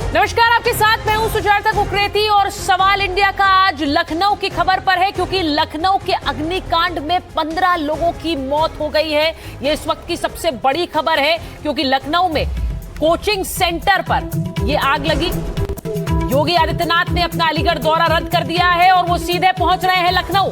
नमस्कार, आपके साथ मैं हूं सुजाता कुकरेती और सवाल इंडिया का आज लखनऊ की खबर पर है, क्योंकि लखनऊ के अग्निकांड में 15 लोगों की मौत हो गई है। यह इस वक्त की सबसे बड़ी खबर है, क्योंकि लखनऊ में कोचिंग सेंटर पर यह आग लगी। योगी आदित्यनाथ ने अपना अलीगढ़ दौरा रद्द कर दिया है और वो सीधे पहुंच रहे हैं लखनऊ।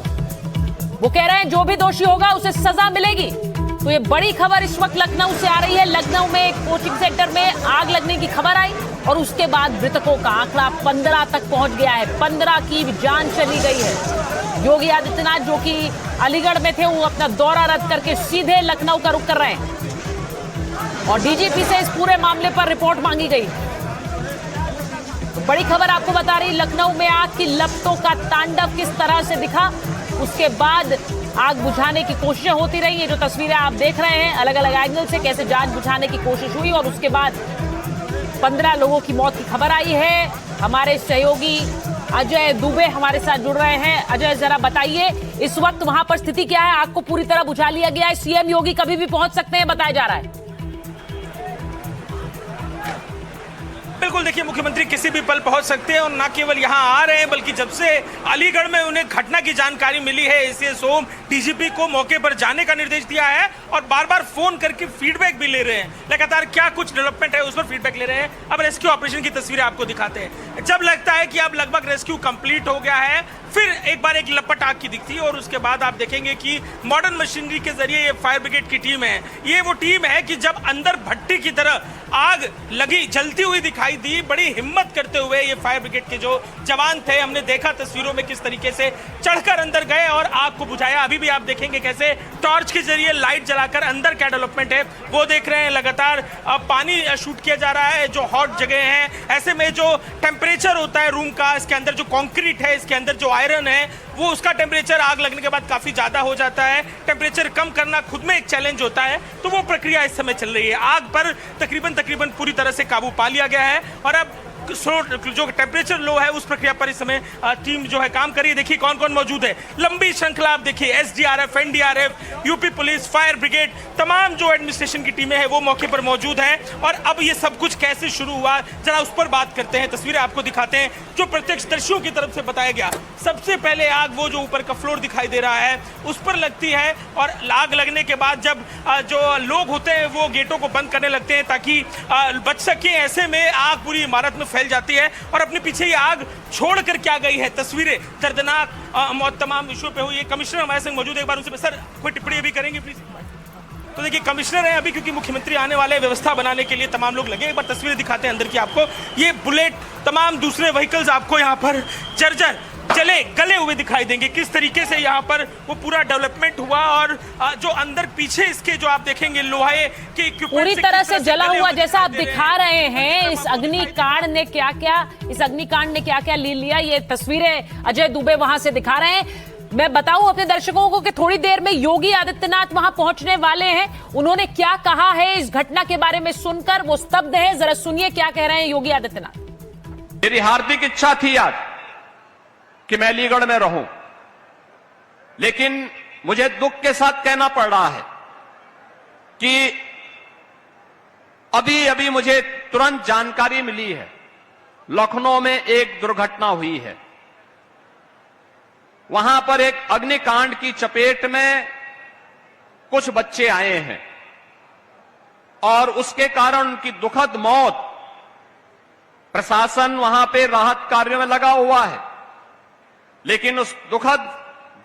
वो कह रहे हैं जो भी दोषी होगा उसे सजा मिलेगी। तो ये बड़ी खबर इस वक्त लखनऊ से आ रही है। लखनऊ में एक कोचिंग सेंटर में आग लगने की खबर आई और उसके बाद मृतकों का आंकड़ा 15 तक पहुंच गया है। 15 की जान चली गई है। योगी आदित्यनाथ जो कि अलीगढ़ में थे, वो अपना दौरा रद्द करके सीधे लखनऊ का रुख कर रहे हैं और डीजीपी से इस पूरे मामले पर रिपोर्ट मांगी गई। तो बड़ी खबर आपको बता रही, लखनऊ में आग की लपटों का तांडव किस तरह से दिखा। उसके बाद आग बुझाने की कोशिशें होती रही। ये जो तस्वीरें आप देख रहे हैं, अलग अलग एंगल से कैसे जान बुझाने की कोशिश हुई और उसके बाद 15 लोगों की मौत की खबर आई है। हमारे सहयोगी अजय दुबे हमारे साथ जुड़ रहे हैं। अजय, जरा बताइए इस वक्त वहां पर स्थिति क्या है? आग को पूरी तरह बुझा लिया गया है? सीएम योगी कभी भी पहुंच सकते हैं, बताया जा रहा है। बिल्कुल, देखिए, मुख्यमंत्री किसी भी पल पहुंच सकते हैं और न केवल यहां आ रहे हैं, बल्कि जब से अलीगढ़ में उन्हें घटना की जानकारी मिली है, एसीएस ओम डीजीपी को मौके पर जाने का निर्देश दिया है और बार बार फोन करके फीडबैक भी ले रहे हैं। लगातार क्या कुछ डेवलपमेंट है उस पर फीडबैक ले रहे हैं। अब रेस्क्यू ऑपरेशन की तस्वीरें आपको दिखाते हैं। जब लगता है कि अब लगभग रेस्क्यू कंप्लीट हो गया है, फिर एक बार एक लपट आग की दिखती है और उसके बाद आप देखेंगे कि मॉडर्न मशीनरी के जरिए ये फायर ब्रिगेड की टीम है। ये वो टीम है कि जब अंदर भट्टी की तरह आग लगी, जलती हुई दिखाई दी, बड़ी हिम्मत करते हुए ये फायर ब्रिगेड के जो जवान थे, हमने देखा तस्वीरों में किस तरीके से चढ़कर अंदर गए और आग को बुझाया। अभी भी आप देखेंगे कैसे टॉर्च के जरिए लाइट जलाकर अंदर क्या डेवलपमेंट है वो देख रहे हैं। लगातार पानी शूट किया जा रहा है, जो हॉट जगह है, ऐसे में जो टेम्परेचर होता है रूम का, इसके अंदर जो कॉन्क्रीट है, इसके अंदर जो आयरन है, वो उसका टेम्परेचर आग लगने के बाद काफी ज्यादा हो जाता है। टेम्परेचर कम करना खुद में एक चैलेंज होता है, तो वो प्रक्रिया इस समय चल रही है। आग पर तकरीबन पूरी तरह से काबू पा लिया गया है और अब जो टेम्परेचर लो है उस प्रक्रिया पर इस समय टीम जो है काम कर रही है। देखिए कौन कौन मौजूद है, लंबी श्रृंखला आप देखिए, SDRF, NDRF, UP police, fire brigade, तमाम जो एडमिनिस्ट्रेशन की टीमें हैं वो मौके पर मौजूद हैं। और अब ये सब कुछ कैसे शुरू हुआ, जरा उस पर बात करते हैं। तस्वीरें आपको दिखाते हैं जो प्रत्यक्षदर्शियों की तरफ से बताया गया। सबसे पहले आग वो जो ऊपर का फ्लोर दिखाई दे रहा है उस पर लगती है और आग लगने के बाद जब जो लोग होते हैं वो गेटों को बंद करने लगते हैं ताकि बच सके। ऐसे में आग पूरी इमारत में फैल जाती है और अपने पीछे ये आग छोड़कर क्या गई है। तस्वीरें दर्दनाक मौत तमाम विषयों पे हुई है। कमिश्नर हमारे संग मौजूद है, एक बार उनसे सर कोई टिप्पणी भी करेंगे प्लीज। तो देखिए कमिश्नर है अभी, क्योंकि मुख्यमंत्री आने वाले, व्यवस्था बनाने के लिए तमाम लोग लगे। एक बार तस्वीरें दिखाते हैं अंदर की आपको। ये बुलेट, तमाम दूसरे व्हीकल्स आपको यहाँ पर जर्जर जले गले हुए दिखाई देंगे। किस तरीके से यहाँ पर वो पूरा डेवलपमेंट हुआ और जो अंदर पीछे इसके जो आप देखेंगे लोहे के पूरी तरह से जला हुआ जैसा आप दिखा रहे हैं। इस अग्निकांड ने क्या क्या ले लिया, ये तस्वीरें अजय दुबे वहां से दिखा रहे हैं। मैं बताऊं अपने दर्शकों को कि थोड़ी देर में योगी आदित्यनाथ वहां पहुंचने वाले हैं। उन्होंने क्या कहा है इस घटना के बारे में सुनकर वो स्तब्ध है। जरा सुनिए क्या कह रहे हैं योगी आदित्यनाथ। मेरी हार्दिक इच्छा थी आज कि मैं अलीगढ़ में रहूं, लेकिन मुझे दुख के साथ कहना पड़ रहा है कि अभी अभी मुझे तुरंत जानकारी मिली है लखनऊ में एक दुर्घटना हुई है। वहां पर एक अग्निकांड की चपेट में कुछ बच्चे आए हैं और उसके कारण उनकी दुखद मौत। प्रशासन वहां पे राहत कार्यों में लगा हुआ है, लेकिन उस दुखद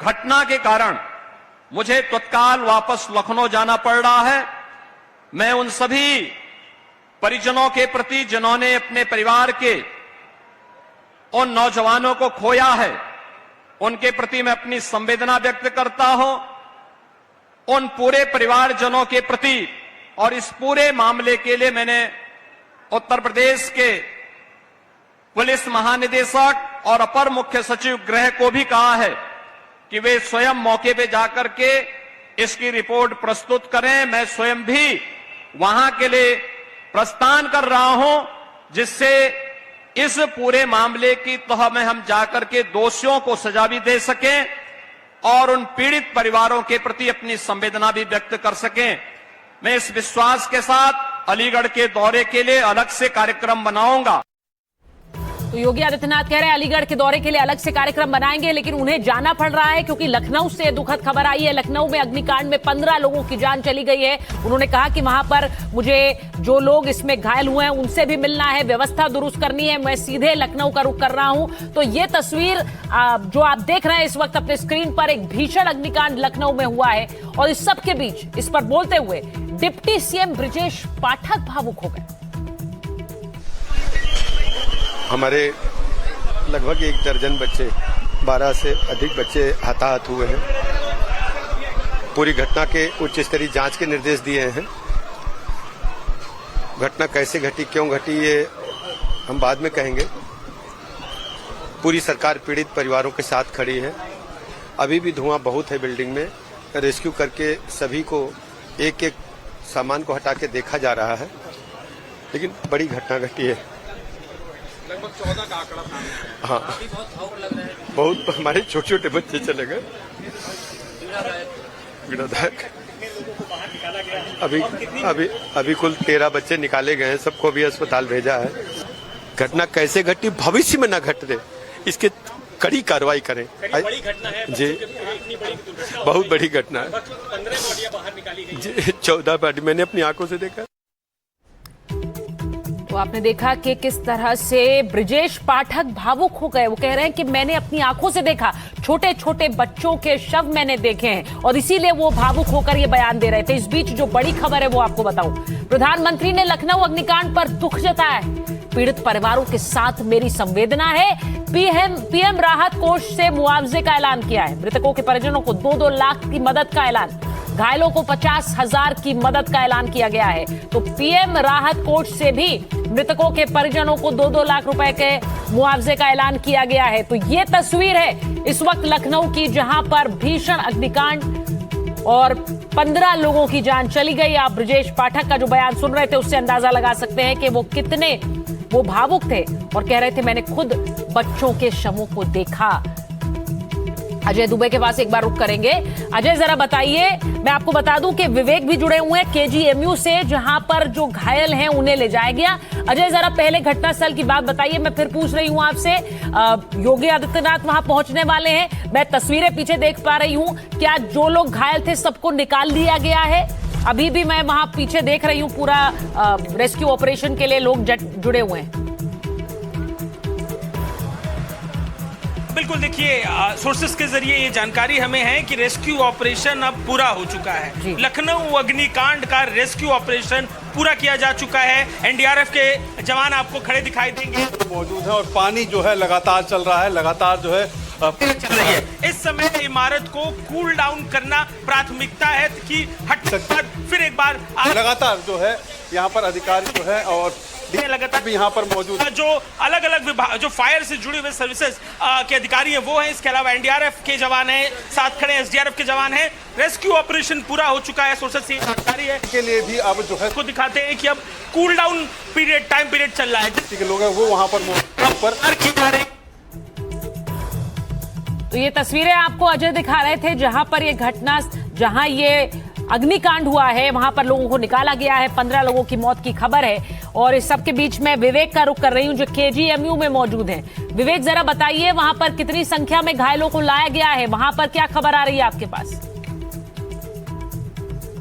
घटना के कारण मुझे तत्काल वापस लखनऊ जाना पड़ रहा है। मैं उन सभी परिजनों के प्रति जिन्होंने अपने परिवार के उन नौजवानों को खोया है, उनके प्रति मैं अपनी संवेदना व्यक्त करता हूं। उन पूरे परिवारजनों के प्रति और इस पूरे मामले के लिए मैंने उत्तर प्रदेश के पुलिस महानिदेशक और अपर मुख्य सचिव गृह को भी कहा है कि वे स्वयं मौके पे जाकर के इसकी रिपोर्ट प्रस्तुत करें। मैं स्वयं भी वहां के लिए प्रस्थान कर रहा हूं, जिससे इस पूरे मामले की तह में हम जाकर के दोषियों को सजा भी दे सकें और उन पीड़ित परिवारों के प्रति अपनी संवेदना भी व्यक्त कर सकें। मैं इस विश्वास के साथ अलीगढ़ के दौरे के लिए अलग से कार्यक्रम बनाऊंगा। तो योगी आदित्यनाथ कह रहे हैं अलीगढ़ के दौरे के लिए अलग से कार्यक्रम बनाएंगे, लेकिन उन्हें जाना पड़ रहा है क्योंकि लखनऊ से दुखद खबर आई है। लखनऊ में अग्निकांड में 15 लोगों की जान चली गई है। उन्होंने कहा कि वहां पर मुझे जो लोग इसमें घायल हुए हैं उनसे भी मिलना है, व्यवस्था दुरुस्त करनी है, मैं सीधे लखनऊ का रुख कर रहा हूं। तो ये तस्वीर जो आप देख रहे हैं इस वक्त अपने स्क्रीन पर, एक भीषण अग्निकांड लखनऊ में हुआ है और इस सब के बीच इस पर बोलते हुए डिप्टी सीएम ब्रजेश पाठक भावुक हो गए। हमारे लगभग 1 दर्जन बच्चे, 12 से अधिक बच्चे हताहत हुए हैं। पूरी घटना के उच्च स्तरीय जांच के निर्देश दिए हैं। घटना कैसे घटी, क्यों घटी, ये हम बाद में कहेंगे। पूरी सरकार पीड़ित परिवारों के साथ खड़ी है। अभी भी धुआं बहुत है बिल्डिंग में। रेस्क्यू करके सभी को एक एक सामान को हटा के देखा जा रहा है, लेकिन बड़ी घटना घटी है। लगभग 14 का आंकड़ा था। हाँ, बहुत हमारे छोटे छोटे बच्चे चले गए। पीड़ादायक। अभी कुल 13 बच्चे निकाले गए हैं, सबको भी अस्पताल भेजा है। घटना कैसे घटी, भविष्य में न घट दे, इसके कड़ी कार्रवाई करें। बड़ी घटना है जी, बहुत बड़ी घटना है। 15 बॉडियां बाहर निकाली गई। जी, 14 बॉडी मैंने अपनी आंखों से देखा। तो आपने देखा कि किस तरह से ब्रजेश पाठक भावुक हो गए। वो कह रहे हैं कि मैंने अपनी आंखों से देखा, छोटे छोटे बच्चों के शव मैंने देखे हैं और इसीलिए वो भावुक होकर ये बयान दे रहे थे। इस बीच जो बड़ी खबर है वो आपको बताऊं, प्रधानमंत्री ने लखनऊ अग्निकांड पर दुख जताया है। पीड़ित परिवारों के साथ मेरी संवेदना है। पीएम राहत कोष से मुआवजे का ऐलान किया है। मृतकों के परिजनों को 2-2 लाख की मदद का ऐलान, घायलों को 50,000 की मदद का ऐलान किया गया है। तो पीएम राहत कोष से भी मृतकों के परिजनों को 2-2 लाख रुपए के मुआवजे का ऐलान किया गया है। तो ये तस्वीर है इस वक्त लखनऊ की, जहां पर भीषण अग्निकांड और 15 लोगों की जान चली गई। आप ब्रजेश पाठक का जो बयान सुन रहे थे उससे अंदाजा लगा सकते हैं कि वो कितने भावुक थे और कह रहे थे मैंने खुद बच्चों के शवों को देखा। अजय दुबे के पास एक बार रुक करेंगे। अजय, जरा बताइए, मैं आपको बता दूं कि विवेक भी जुड़े हुए हैं केजीएमयू से, जहां पर जो घायल हैं उन्हें ले जाया गया। अजय, जरा पहले घटनास्थल की बात बताइए। मैं फिर पूछ रही हूं आपसे, योगी आदित्यनाथ वहां पहुंचने वाले हैं, मैं तस्वीरें पीछे देख पा रही हूं। क्या जो लोग घायल थे सबको निकाल लिया गया है? अभी भी मैं वहां पीछे देख रही हूं, पूरा रेस्क्यू ऑपरेशन के लिए लोग जुड़े हुए हैं। बिल्कुल, देखिए सोर्सेस के जरिए ये जानकारी हमें है कि रेस्क्यू ऑपरेशन अब पूरा हो चुका है। लखनऊ अग्निकांड का रेस्क्यू ऑपरेशन पूरा किया जा चुका है। एनडीआरएफ के जवान आपको खड़े दिखाई देंगे, मौजूद है और पानी जो है लगातार चल रहा है, लगातार जो है चल रही है। इस समय इमारत को कूल डाउन करना प्राथमिकता है कि हट फिर एक बार लगातार जो है यहाँ पर अधिकारी जो है और लगातार भी यहाँ पर मौजूद है। जो अलग अलग विभाग, जो फायर से जुड़े हुए सर्विसेज के अधिकारी हैं वो हैं। इसके अलावा एनडीआरएफ के जवान हैं, साथ खड़े एसडीआरएफ के जवान हैं। रेस्क्यू ऑपरेशन पूरा हो चुका है। सोर्सेज से जानकारी है के लिए भी अब जो है को दिखाते हैं कि अब cool down period, time period चल रहा है। के लोग हैं वो वहाँ पर तो ये तस्वीरें आपको अजय दिखा रहे थे, जहां पर ये घटना, जहां ये अग्निकांड हुआ है वहां पर लोगों को निकाला गया है। 15 लोगों की मौत की खबर है और इस सब के बीच में विवेक का रुख कर रही हूं जो केजीएमयू में मौजूद हैं। विवेक, जरा बताइए वहां पर कितनी संख्या में घायलों को लाया गया है, वहां पर क्या खबर आ रही है आपके पास?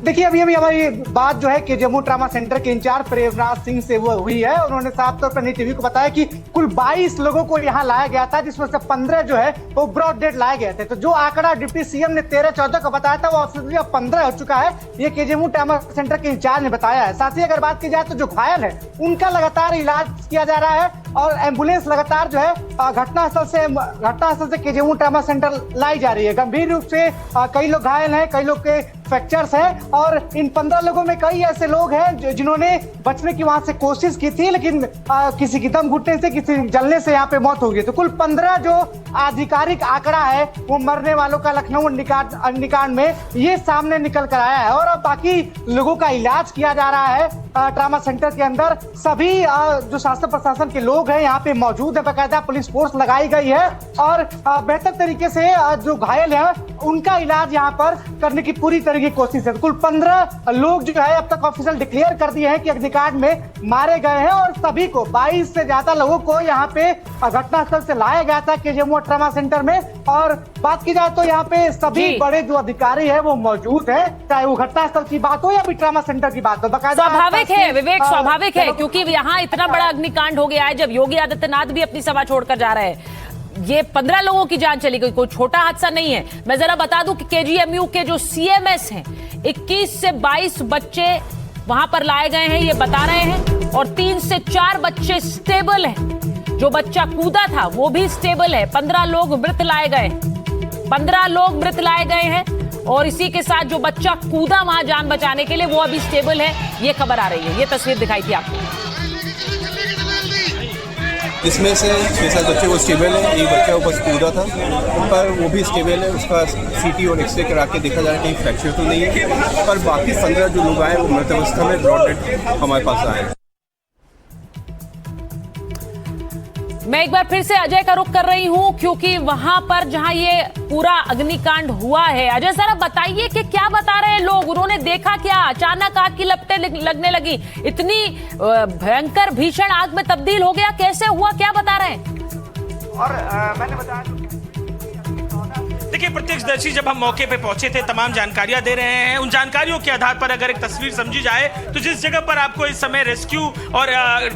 देखिए, अभी हमारी बात जो है केजीएमयू ट्रामा सेंटर के इंचार्ज प्रेमराज सिंह से वो हुई है। उन्होंने साफ तौर पर टीवी को बताया कि कुल 22 लोगों को यहाँ लाया गया था, जिसमें से 15 जो है वो ब्रॉड डेड लाए गए थे। तो जो आंकड़ा डिप्टी सीएम ने 13-14 का बताया था वो ऑफिशियली अब 15 हो चुका है, ये केजीएमयू ट्रामा सेंटर के इंचार्ज ने बताया है। साथ ही अगर बात की जाए तो जो घायल है उनका लगातार इलाज किया जा रहा है और एम्बुलेंस लगातार जो है घटनास्थल से केजीएमयू ट्रामा सेंटर लाई जा रही है। गंभीर रूप से कई लोग घायल हैं, कई लोग के फ्रैक्चर्स हैं और इन 15 लोगों में कई ऐसे लोग हैं जिन्होंने बचने की वहां से कोशिश की थी, लेकिन किसी की दम घुटने से, किसी जलने से यहाँ पे मौत हो गई। तो कुल 15 जो आधिकारिक आंकड़ा है वो मरने वालों का लखनऊ अग्निकांड में ये सामने निकल कर आया है। और अब बाकी लोगों का इलाज किया जा रहा है ट्रामा सेंटर के अंदर। सभी जो शासन प्रशासन के लोग हैं यहाँ पे मौजूद है, बाकायदा पुलिस फोर्स लगाई गई है और बेहतर तरीके से जो घायल है उनका इलाज यहाँ पर करने की पूरी तरह की कोशिश है। कुल 15 लोग जो है अब तक ऑफिशियल डिक्लेयर कर दिए हैं कि अग्निकांड में मारे गए हैं और सभी को 22 से ज्यादा लोगों को यहाँ पे घटनास्थल से लाया गया था केजीएम ट्रॉमा सेंटर में। और बात की जाए तो यहाँ पे सभी बड़े जो अधिकारी है वो मौजूद है, चाहे वो घटनास्थल की बात हो या फिर ट्रॉमा सेंटर की बात हो। स्वाभाविक है विवेक, स्वाभाविक है, क्योंकि यहाँ इतना बड़ा अग्निकांड हो गया है जब योगी आदित्यनाथ भी अपनी सभा छोड़कर जा रहे हैं। ये 15 लोगों की जान चली गई, कोई छोटा हादसा नहीं है। मैं जरा बता दूं कि केजीएमयू के जो सीएमएस हैं 21 से 22 बच्चे वहां पर लाए गए हैं, ये बता रहे हैं, और 3 से 4 बच्चे स्टेबल हैं। जो बच्चा कूदा था वो भी स्टेबल है। 15 लोग मृत लाए गए, 15 लोग मृत लाए गए हैं, और इसी के साथ जो बच्चा कूदा वहां जान बचाने के लिए वो अभी स्टेबल है। ये खबर आ रही है, ये तस्वीर दिखाई थी आपको। इसमें से 6-7 बच्चे वो स्टेबल है, एक बच्चा ऊपर कूदा था पर वो भी स्टेबल है। उसका सीटी और एक्सरे करा के देखा जा रहा है कहीं फ्रैक्चर तो नहीं है, पर बाकी 15 जो लोग आए वो मृत अवस्था में ब्रॉड डेड हमारे पास आए। मैं एक बार फिर से अजय का रुख कर रही हूं, क्योंकि वहां पर जहां ये पूरा अग्निकांड हुआ है, अजय सर बताइए कि क्या बता रहे हैं लोग, उन्होंने देखा क्या? अचानक आग की लपटें लगने लगी, इतनी भयंकर भीषण आग में तब्दील हो गया, कैसे हुआ, क्या बता रहे हैं? और मैंने बताया देखिए, प्रत्यक्षदर्शी जब हम मौके पे पहुंचे थे तमाम जानकारियां दे रहे हैं। उन जानकारियों के आधार पर अगर एक तस्वीर समझी जाए तो जिस जगह पर आपको इस समय रेस्क्यू और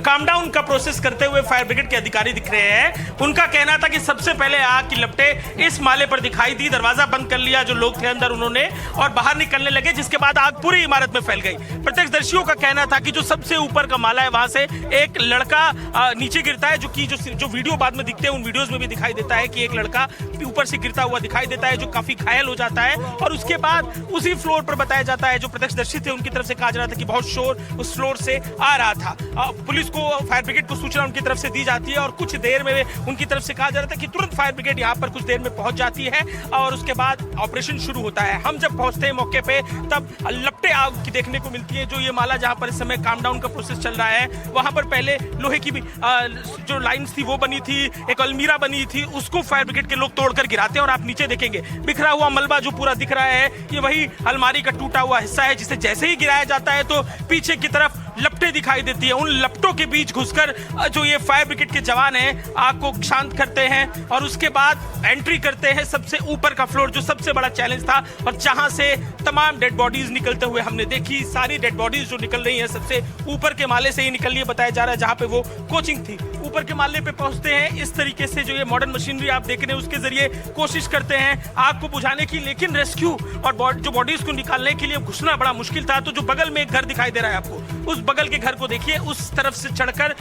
काम डाउन का प्रोसेस करते हुए फायर ब्रिगेड के अधिकारी दिख रहे हैं, उनका कहना था कि सबसे पहले आग की लपटें इस माले पर दिखाई दी, दरवाजा बंद कर लिया जो लोग थे अंदर उन्होंने, और बाहर निकलने लगे, जिसके बाद आग पूरी इमारत में फैल गई। प्रत्यक्षदर्शियों का कहना था कि जो सबसे ऊपर का माला है वहां से एक लड़का नीचे गिरता है, जो वीडियो बाद में दिखते हैं उन वीडियोज में भी दिखाई देता है कि एक लड़का ऊपर से गिरता हुआ दिखाई देता है जो काफी घायल हो जाता है। और उसके बाद उसी फ्लोर पर बताया जाता है, जो प्रत्यक्षदर्शी थे उनकी तरफ से कहा जा रहा था कि बहुत शोर उस फ्लोर से आ रहा था। पुलिस को, फायर ब्रिगेड को सूचना उनकी तरफ से दी जाती है और कुछ देर में उनकी तरफ से कहा जा रहा था कि तुरंत फायर ब्रिगेड यहाँ पर कुछ देर में पहुंच जाती है और उसके बाद ऑपरेशन शुरू होता है। हम जब पहुंचते हैं मौके पे तब लपटे आग की देखने को मिलती है। जो ये माला जहां पर इस समय काम डाउन का प्रोसेस चल रहा है, वहां पर पहले लोहे की भी जो लाइन्स थी वो बनी थी, एक अलमीरा बनी थी, उसको फायर ब्रिगेड के लोग तोड़कर गिराते हैं। और आप नीचे देखेंगे बिखरा हुआ मलबा जो पूरा दिख रहा है, ये वही अलमारी का टूटा हुआ हिस्सा है, जिसे जैसे ही गिराया जाता है तो पीछे की तरफ लपटें दिखाई देती है। उन लपटों के बीच घुसकर जो ये फायर ब्रिगेड के जवान हैं आग को शांत करते हैं और उसके बाद एंट्री करते हैं सबसे ऊपर का फ्लोर, जो सबसे बड़ा चैलेंज था और जहां से तमाम डेड बॉडीज निकलते हुए हमने देखी। सारी डेड बॉडीज जो निकल रही हैं सबसे ऊपर के माले से ही निकल रही है, बताया जा रहा है, जहां पे वो कोचिंग थी। ऊपर के माले पे पहुंचते हैं, इस तरीके से जो ये मॉडर्न मशीनरी आप देख रहे हैं उसके जरिए कोशिश करते हैं आग को बुझाने की, लेकिन रेस्क्यू और जो बॉडीज को निकालने के लिए घुसना बड़ा मुश्किल था। तो जो बगल में एक घर दिखाई दे रहा है आपको, उस बगल के घर को देखिए, उस तरफ से चढ़कर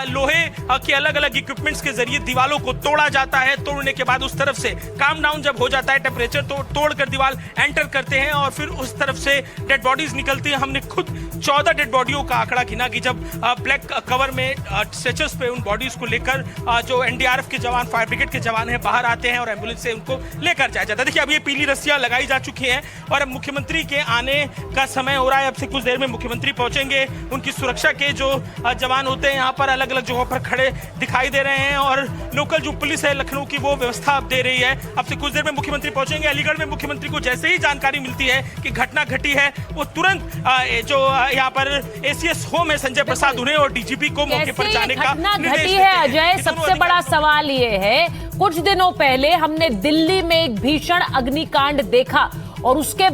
लोहे के अलग अलग इक्विपमेंट्स के जरिए दीवालों को तोड़ा जाता है। तोड़ने के बाद उस तरफ से काम डाउन जब हो जाता है, टेम्परेचर तो तोड़कर दीवार एंटर करते हैं और फिर उस तरफ से डेड बॉडीज निकलती हैं। हमने खुद 14 डेड बॉडियों का आंकड़ा गिना कि जब ब्लैक कवर में स्ट्रेचर्स पे उन बॉडीज को लेकर जो एनडीआरएफ के जवान, फायर ब्रिगेड के जवान हैं बाहर आते हैं और एम्बुलेंस से उनको लेकर जाया जाता है। देखिए, अब ये पीली रस्सियां लगाई जा चुकी हैं और अब मुख्यमंत्री के आने का समय हो रहा है। अब से कुछ देर में मुख्यमंत्री पहुंचेंगे। उनकी सुरक्षा के जो जवान होते हैं यहाँ पर अलग अलग जगहों पर खड़े दिखाई दे रहे हैं और लोकल जो पुलिस है लखनऊ की वो व्यवस्था अब दे रही है। अब से कुछ देर में मुख्यमंत्री पहुंचेंगे। अलीगढ़ में मुख्यमंत्री को जैसे ही जानकारी मिलती है कि घटना घटी है, वो तुरंत जो यहाँ पर एसीएस होम है संजय प्रसाद, उन्हें और डीजीपी को मौके पर जाने का निर्देश देते हैं। अजय, सबसे बड़ा सवाल ये है, कुछ दिनों पहले हमने दिल्ली में एक भीषण अग्निकांड देखा और उसके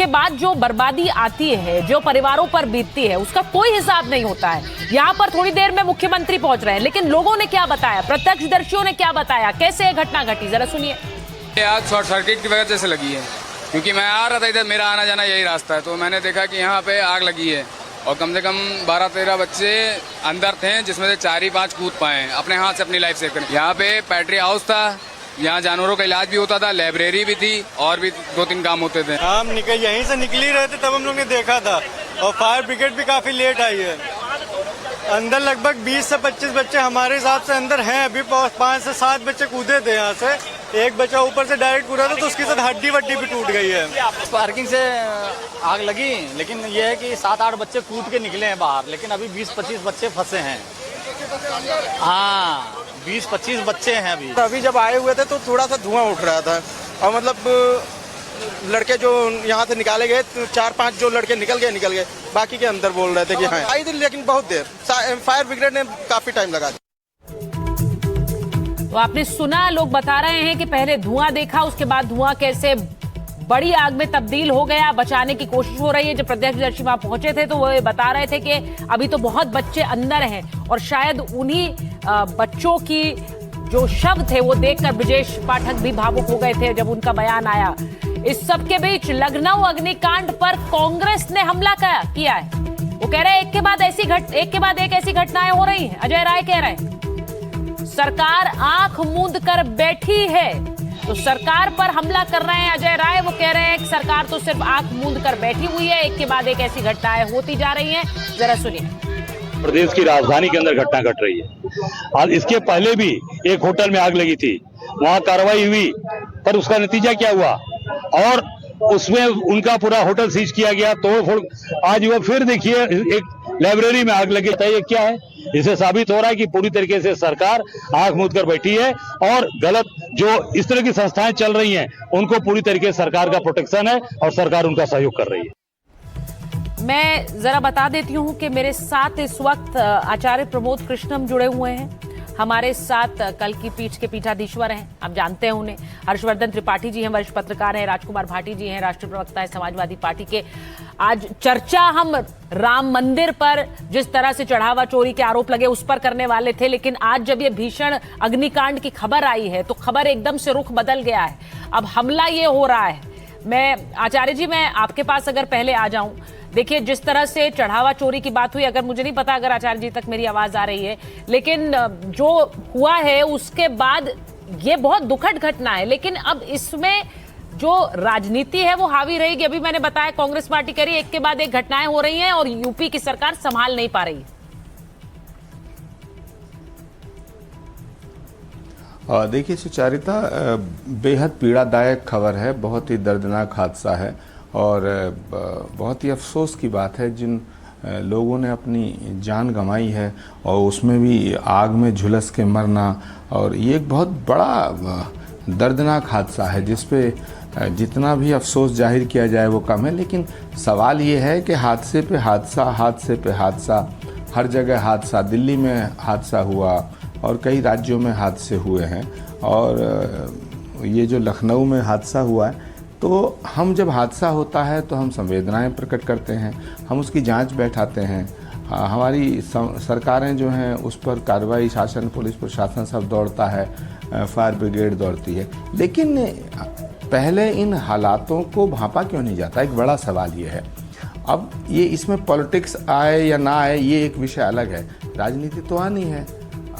बाद जो बर्बादी आती है, जो परिवारों पर बीतती है, उसका कोई हिसाब नहीं होता है। यहाँ पर थोड़ी देर में मुख्यमंत्री पहुंच रहे हैं, लेकिन लोगों ने क्या बताया, प्रत्यक्षदर्शियों ने क्या बताया, कैसे ये घटना घटी, जरा सुनिए। आग शॉर्ट सर्किट की वजह से लगी है, क्योंकि मैं आ रहा था इधर, मेरा आना जाना यही रास्ता है, तो मैंने देखा कि यहाँ पे आग लगी है और कम से कम 12-13 बच्चे अंदर थे, जिसमें से 4 ही 5 कूद पाए हैं अपने हाथ से अपनी लाइफ सेव करने। यहाँ पे पैट्री हाउस था, यहाँ जानवरों का इलाज भी होता था, लाइब्रेरी भी थी और भी 2-3 काम होते थे। हम यहीं से निकल ही रहे थे तब हम लोग ने देखा था और फायर ब्रिगेड भी काफी लेट आई है। अंदर लगभग 20 से 25 बच्चे हमारे हिसाब से अंदर हैं, अभी 5 से 7 बच्चे कूदे थे यहाँ से। एक बच्चा ऊपर से डायरेक्ट कूदा था तो उसके साथ हड्डी वड्डी भी टूट गई है। पार्किंग से आग लगी, लेकिन ये है कि 7-8 बच्चे कूद के निकले हैं बाहर, लेकिन अभी 20-25 बच्चे फंसे हैं। हाँ, 20-25 बच्चे हैं अभी। अभी जब आए हुए थे तो थोड़ा सा धुआं उठ रहा था, और मतलब लड़के जो यहाँ से निकाले गए तो 4-5 जो लड़के निकल गए, बाकी के अंदर बोल रहे थे कि हाँ आई थी, लेकिन बहुत देर फायर ब्रिगेड ने काफी टाइम लगा दिया। तो आपने सुना, लोग बता रहे हैं कि पहले धुआं देखा, उसके बाद धुआं कैसे बड़ी आग में तब्दील हो गया, बचाने की कोशिश हो रही है। जब प्रत्यक्षदर्शी वहां पहुंचे थे तो वो बता रहे थे कि अभी तो बहुत बच्चे अंदर हैं और शायद उन्हीं बच्चों की जो शव थे वो देखकर ब्रजेश पाठक भी भावुक हो गए थे जब उनका बयान आया। इस सब के बीच लखनऊ अग्निकांड पर कांग्रेस ने हमला किया है। वो कह रहे हैं एक के बाद एक ऐसी घटनाएं हो रही हैं। अजय राय कह रहे हैं सरकार आंख मूंद कर बैठी है, तो सरकार पर हमला कर रहे हैं अजय राय। वो कह रहे हैं कि सरकार तो सिर्फ आंख मूंद कर बैठी हुई है, एक के बाद एक ऐसी घटनाएं होती जा रही हैं। जरा सुनिए। प्रदेश की राजधानी के अंदर घटना घट रही है। और इसके पहले भी एक होटल में आग लगी थी, वहां कार्रवाई हुई, पर उसका नतीजा क्या हुआ और उसमें उनका पूरा होटल सीज किया गया, तोड़फोड़। आज वो फिर देखिए एक लाइब्रेरी में आग लगी। ये क्या है? इससे साबित हो रहा है कि पूरी तरीके से सरकार आंख मूंद कर बैठी है और गलत जो इस तरह की संस्थाएं चल रही हैं उनको पूरी तरीके से सरकार का प्रोटेक्शन है और सरकार उनका सहयोग कर रही है। मैं जरा बता देती हूं कि मेरे साथ इस वक्त आचार्य प्रमोद कृष्णम जुड़े हुए हैं। हमारे साथ कल की पीठ के पीठाधीश्वर हैं, आप जानते हैं उन्हें। हर्षवर्धन त्रिपाठी जी हैं, वरिष्ठ पत्रकार हैं। राजकुमार भाटी जी हैं, राष्ट्रीय प्रवक्ता है समाजवादी पार्टी के। आज चर्चा हम राम मंदिर पर जिस तरह से चढ़ावा चोरी के आरोप लगे उस पर करने वाले थे, लेकिन आज जब ये भीषण अग्निकांड की खबर आई है तो खबर एकदम से रुख बदल गया है। अब हमला ये हो रहा है। मैं आचार्य जी, मैं आपके पास अगर पहले आ जाऊं, देखिए जिस तरह से चढ़ावा चोरी की बात हुई, अगर मुझे नहीं पता अगर आचार्य जी तक मेरी आवाज आ रही है, लेकिन जो हुआ है उसके बाद ये बहुत दुखद घटना है। लेकिन अब इसमें जो राजनीति है वो हावी रहेगी। अभी मैंने बताया कांग्रेस पार्टी कह रही है एक के बाद एक घटनाएं हो रही हैं और यूपी की सरकार संभाल नहीं पा रही। देखिए सुचारिता, बेहद पीड़ादायक खबर है, बहुत ही दर्दनाक हादसा है और बहुत ही अफसोस की बात है जिन लोगों ने अपनी जान गंवाई है और उसमें भी आग में झुलस के मरना, और ये एक बहुत बड़ा दर्दनाक हादसा है जिस पे जितना भी अफसोस जाहिर किया जाए वो कम है। लेकिन सवाल ये है कि हादसे पे हादसा, हर जगह हादसा। दिल्ली में हादसा हुआ और कई राज्यों में हादसे हुए हैं, और ये जो लखनऊ में हादसा हुआ है, तो हम जब हादसा होता है तो हम संवेदनाएं प्रकट करते हैं, हम उसकी जांच बैठाते हैं। हमारी सरकारें जो हैं उस पर कार्रवाई, शासन, पुलिस प्रशासन सब दौड़ता है, फायर ब्रिगेड दौड़ती है। लेकिन पहले इन हालातों को भांपा क्यों नहीं जाता? एक बड़ा सवाल ये है। अब ये इसमें पॉलिटिक्स आए या ना आए ये एक विषय अलग है, राजनीति तो आनी है।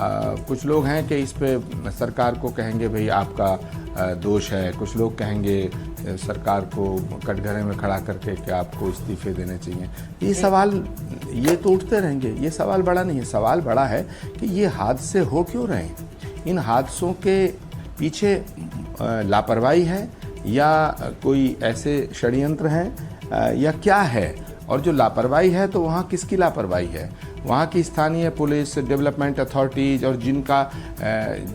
कुछ लोग हैं कि इस पे सरकार को कहेंगे भाई आपका दोष है, कुछ लोग कहेंगे सरकार को कटघरे में खड़ा करके कि आपको इस्तीफे देने चाहिए। ये सवाल ये तो उठते रहेंगे, ये सवाल बड़ा नहीं है। सवाल बड़ा है कि ये हादसे हो क्यों रहे हैं? इन हादसों के पीछे लापरवाही है या कोई ऐसे षड्यंत्र हैं या क्या है? और जो लापरवाही है तो वहाँ किसकी लापरवाही है? वहाँ की स्थानीय पुलिस, डेवलपमेंट अथॉरिटीज़, और जिनका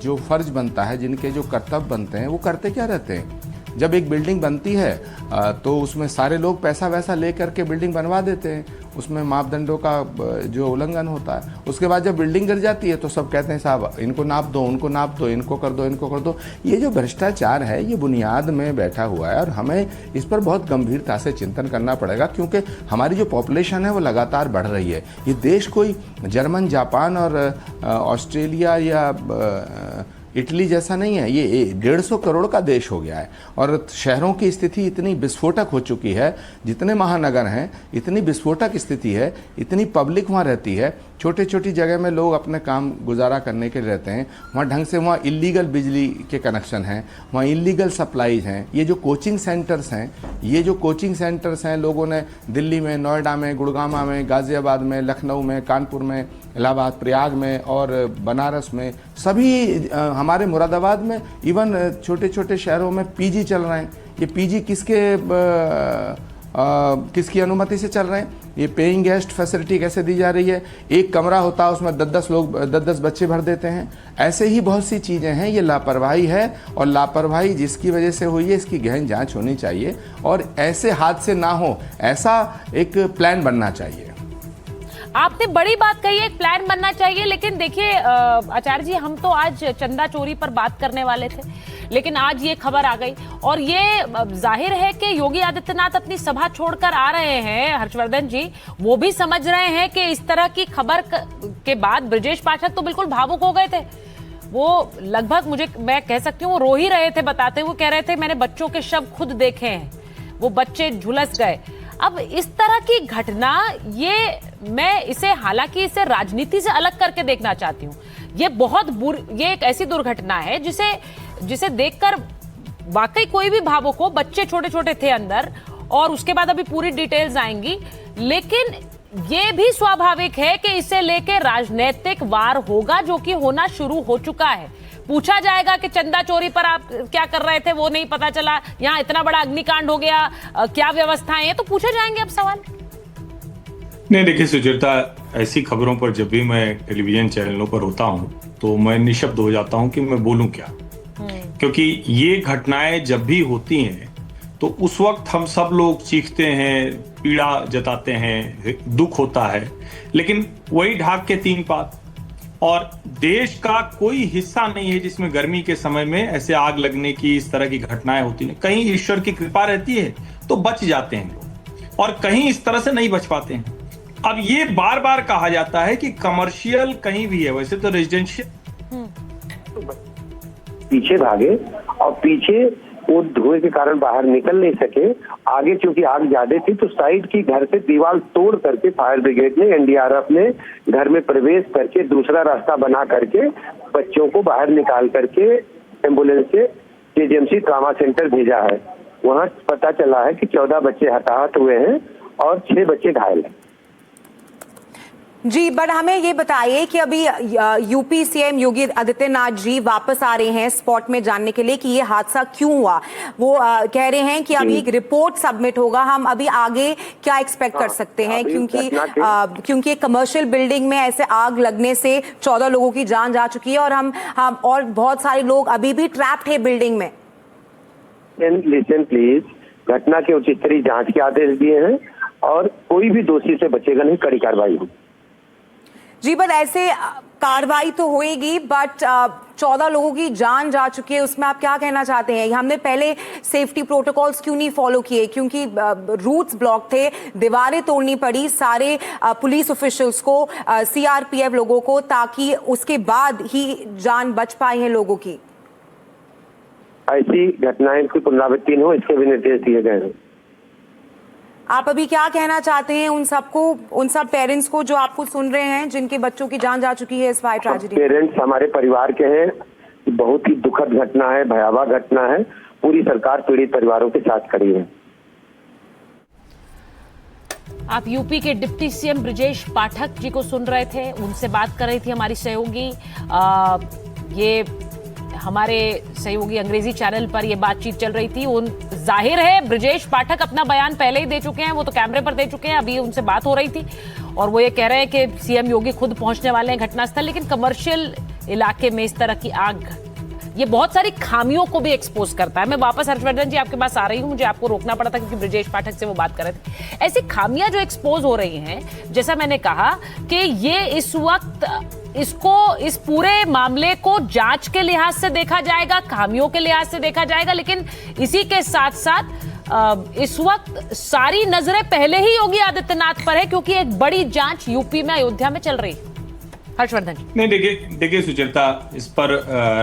जो फ़र्ज बनता है, जिनके जो कर्तव्य बनते हैं, वो करते क्या रहते हैं? जब एक बिल्डिंग बनती है तो उसमें सारे लोग पैसा वैसा ले करके बिल्डिंग बनवा देते हैं, उसमें मापदंडों का जो उल्लंघन होता है। उसके बाद जब बिल्डिंग गिर जाती है तो सब कहते हैं साहब इनको नाप दो, उनको नाप दो, इनको कर दो, इनको कर दो। ये जो भ्रष्टाचार है ये बुनियाद में बैठा हुआ है और हमें इस पर बहुत गंभीरता से चिंतन करना पड़ेगा, क्योंकि हमारी जो पॉपुलेशन है वो लगातार बढ़ रही है। ये देश कोई जर्मन, जापान और ऑस्ट्रेलिया या इटली जैसा नहीं है, ये 150 करोड़ का देश हो गया है और शहरों की स्थिति इतनी विस्फोटक हो चुकी है, जितने महानगर हैं इतनी विस्फोटक स्थिति है, इतनी पब्लिक वहाँ रहती है, छोटी छोटी जगह में लोग अपने काम गुजारा करने के लिए रहते हैं, वहाँ ढंग से वहाँ इलीगल बिजली के कनेक्शन हैं, वहाँ इलीगल सप्लाईज हैं। ये जो कोचिंग सेंटर्स हैं, लोगों ने दिल्ली में, नोएडा में, गुड़गांव में, गाज़ियाबाद में, लखनऊ में, कानपुर में, इलाहाबाद, प्रयाग में और बनारस में, सभी हमारे मुरादाबाद में, इवन छोटे छोटे शहरों में पीजी चल रहे हैं। ये पीजी किसके किसकी अनुमति से चल रहे हैं? ये पेइंग गेस्ट फैसिलिटी कैसे दी जा रही है? एक कमरा होता है उसमें 10-10 बच्चे भर देते हैं। ऐसे ही बहुत सी चीज़ें हैं। ये लापरवाही है और लापरवाही जिसकी वजह से हुई है इसकी गहन जांच होनी चाहिए और ऐसे हादसे ना हो ऐसा एक प्लान बनना चाहिए। आपने बड़ी बात कही है, एक प्लान बनना चाहिए। लेकिन देखिए आचार्य जी, हम तो आज चंदा चोरी पर बात करने वाले थे, लेकिन आज ये खबर आ गई और ये जाहिर है कि योगी आदित्यनाथ अपनी सभा छोड़कर आ रहे हैं। हर्षवर्धन जी वो भी समझ रहे हैं कि इस तरह की खबर के बाद ब्रजेश पाठक तो बिल्कुल भावुक हो गए थे। वो लगभग मैं कह सकती हूँ वो रो ही रहे थे, बताते हुए कह रहे थे मैंने बच्चों के शव खुद देखे हैं, वो बच्चे झुलस गए। अब इस तरह की घटना मैं इसे हालांकि इसे राजनीति से अलग करके देखना चाहती हूँ। ये एक ऐसी दुर्घटना है जिसे देखकर वाकई कोई भी भावुक हो। बच्चे छोटे छोटे थे अंदर और उसके बाद अभी पूरी डिटेल्स आएंगी, लेकिन ये भी स्वाभाविक है कि इसे लेके राजनीतिक वार होगा, जो कि होना शुरू हो चुका है। पूछा जाएगा कि चंदा चोरी पर आप क्या कर रहे थे, वो नहीं पता चला, यहाँ इतना बड़ा अग्निकांड हो गया, क्या व्यवस्थाएं हैं, तो पूछे जाएंगे अब सवाल। नहीं देखिए सुचेता, ऐसी खबरों पर जब भी मैं टेलीविजन चैनलों पर होता हूं तो मैं निशब्द हो जाता हूं कि मैं बोलूं क्या, क्योंकि ये घटनाएं जब भी होती हैं तो उस वक्त हम सब लोग चीखते हैं, पीड़ा जताते हैं, दुख होता है, लेकिन वही ढाक के तीन पात। और देश का कोई हिस्सा नहीं है जिसमें गर्मी के समय में ऐसे आग लगने की इस तरह की घटनाएं होती हैं। कहीं ईश्वर की कृपा रहती है तो बच जाते हैं लोग और कहीं इस तरह से नहीं बच पाते हैं। अब ये बार बार कहा जाता है कि कमर्शियल कहीं भी है, वैसे तो रेजिडेंशियल पीछे भागे और पीछे वो धुएं के कारण बाहर निकल नहीं सके। आगे चूंकि आग ज्यादा थी तो साइड की घर से दीवार तोड़ करके फायर ब्रिगेड ने, एनडीआरएफ ने घर में प्रवेश करके दूसरा रास्ता बना करके बच्चों को बाहर निकाल करके एम्बुलेंस से केजीएमसी ट्रामा सेंटर भेजा है। वहां पता चला है कि 14 बच्चे हताहत हुए हैं और 6 बच्चे घायल हैं। जी, बट हमें ये बताइए कि अभी यूपी सीएम योगी आदित्यनाथ जी वापस आ रहे हैं स्पॉट में जानने के लिए कि ये हादसा क्यों हुआ। वो कह रहे हैं कि अभी एक रिपोर्ट सबमिट होगा। हम अभी आगे क्या एक्सपेक्ट कर सकते हैं, क्योंकि एक कमर्शियल बिल्डिंग में ऐसे आग लगने से 14 लोगों की जान जा चुकी है और हम और बहुत सारे लोग अभी भी ट्रैप्ड है बिल्डिंग में। लिसन प्लीज, घटना के उच्च स्तरीय जांच के आदेश दिए हैं और कोई भी दोषी से बचेगा नहीं, कड़ी कार्रवाई होगी। जी, बट ऐसे कार्रवाई तो होएगी, बट 14 लोगों की जान जा चुकी है, उसमें आप क्या कहना चाहते हैं? हमने पहले सेफ्टी प्रोटोकॉल्स क्यों नहीं फॉलो किए? क्योंकि रूट्स ब्लॉक थे, दीवारें तोड़नी पड़ी सारे पुलिस ऑफिशियल्स को, सीआरपीएफ लोगों को, ताकि उसके बाद ही जान बच पाई है लोगों की। ऐसी घटनाएं की पुनरावृत्ति हो, इसके भी निर्देश दिए गए हैं। आप अभी क्या कहना चाहते हैं उन सब पेरेंट्स को जो आपको सुन रहे हैं, जिनके बच्चों की जान जा चुकी है इस फायर ट्रेजेडी? पेरेंट्स हमारे परिवार के हैं, बहुत ही दुखद घटना है, भयावह घटना है। पूरी सरकार पीड़ित परिवारों के साथ खड़ी है। आप यूपी के डिप्टी सीएम ब्रजेश पाठक जी को सुन रहे थे, उनसे बात कर रही थी हमारी सहयोगी। ये हमारे सहयोगी अंग्रेजी चैनल पर ये बातचीत चल रही थी। जाहिर है ब्रजेश पाठक अपना बयान पहले ही दे चुके हैं, वो तो कैमरे पर दे चुके हैं, अभी उनसे बात हो रही थी और वो ये कह रहे हैं कि सीएम योगी खुद पहुंचने वाले हैं घटनास्थल। लेकिन कमर्शियल इलाके में इस तरह की आग, ये बहुत सारी खामियों को भी एक्सपोज करता है। मैं वापस हर्षवर्धन जी आपके पास आ रही हूँ, मुझे आपको रोकना पड़ा था क्योंकि ब्रजेश पाठक से वो बात कर रहे थे। ऐसी खामियां जो एक्सपोज हो रही हैं, जैसा मैंने कहा कि ये इस वक्त इस पूरे मामले को जांच के लिहाज से देखा जाएगा, खामियों के लिहाज से देखा जाएगा, लेकिन इसी के साथ साथ इस वक्त सारी नजरें पहले ही योगी आदित्यनाथ पर है, क्योंकि एक बड़ी जांच यूपी में अयोध्या में चल रही है। हर्षवर्धन जी। नहीं देखिए सुचेता, इस पर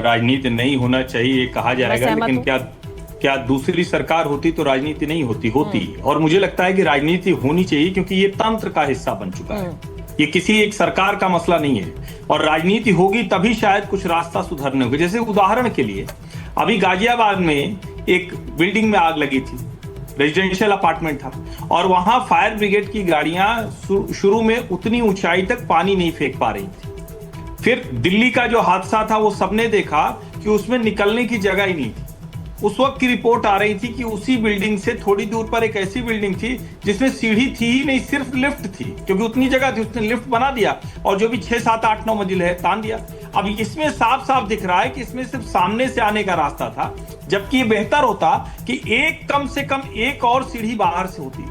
राजनीति नहीं होना चाहिए कहा जाएगा, लेकिन क्या दूसरी सरकार होती तो राजनीति नहीं होती। और मुझे लगता है कि राजनीति होनी चाहिए, क्योंकि ये तंत्र का हिस्सा बन चुका है। ये किसी एक सरकार का मसला नहीं है और राजनीति होगी तभी शायद कुछ रास्ता सुधरने होगा। जैसे उदाहरण के लिए अभी गाजियाबाद में एक बिल्डिंग में आग लगी थी, रेजिडेंशियल अपार्टमेंट था, और वहां फायर ब्रिगेड की गाड़ियां शुरू में उतनी ऊंचाई तक पानी नहीं फेंक पा रही थी। फिर दिल्ली का जो हादसा था वो सबने देखा कि उसमें निकलने की जगह ही नहीं थी। उस वक्त की रिपोर्ट आ रही थी कि उसी बिल्डिंग से थोड़ी दूर पर एक ऐसी बिल्डिंग थी जिसमें सीढ़ी थी ही नहीं, सिर्फ लिफ्ट थी, क्योंकि उतनी जगह थी उसने लिफ्ट बना दिया और जो भी 6, 7, 8, 9 मंजिल है तान दिया। अब इसमें साफ साफ दिख रहा है कि इसमें सिर्फ सामने से आने का रास्ता था, जबकि ये बेहतर होता कि कम से कम एक और सीढ़ी बाहर से होती।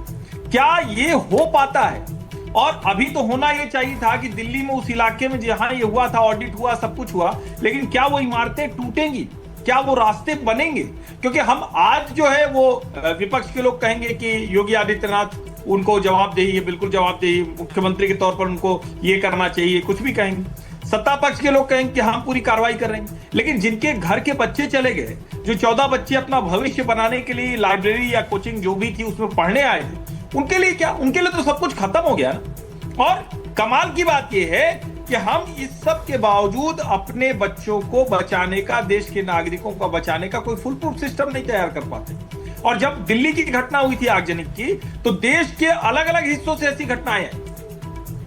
क्या ये हो पाता है? और अभी तो होना ये चाहिए था कि दिल्ली में उस इलाके में जहां ये हुआ था, ऑडिट हुआ, सब कुछ हुआ, लेकिन क्या वो इमारतें टूटेंगी? क्या वो रास्ते बनेंगे? क्योंकि हम आज जो है वो विपक्ष के लोग कहेंगे कि योगी आदित्यनाथ उनको जवाबदेही है, बिल्कुल जवाबदेही, मुख्यमंत्री के तौर पर उनको ये करना चाहिए, कुछ भी कहेंगे। सत्ता पक्ष के लोग कहेंगे कि हम पूरी कार्रवाई कर रहे हैं, लेकिन जिनके घर के बच्चे चले गए, जो 14 बच्चे अपना भविष्य बनाने के लिए लाइब्रेरी या कोचिंग जो भी थी उसमें पढ़ने आए थे, उनके लिए क्या? उनके लिए तो सब कुछ खत्म हो गया ना। और कमाल की बात यह है कि हम इस सब के बावजूद अपने बच्चों को बचाने का, देश के नागरिकों को बचाने का कोई फुल प्रूफ सिस्टम नहीं तैयार कर पाते। और जब दिल्ली की घटना हुई थी आगजनी की, तो देश के अलग अलग हिस्सों से ऐसी घटनाएं हैं।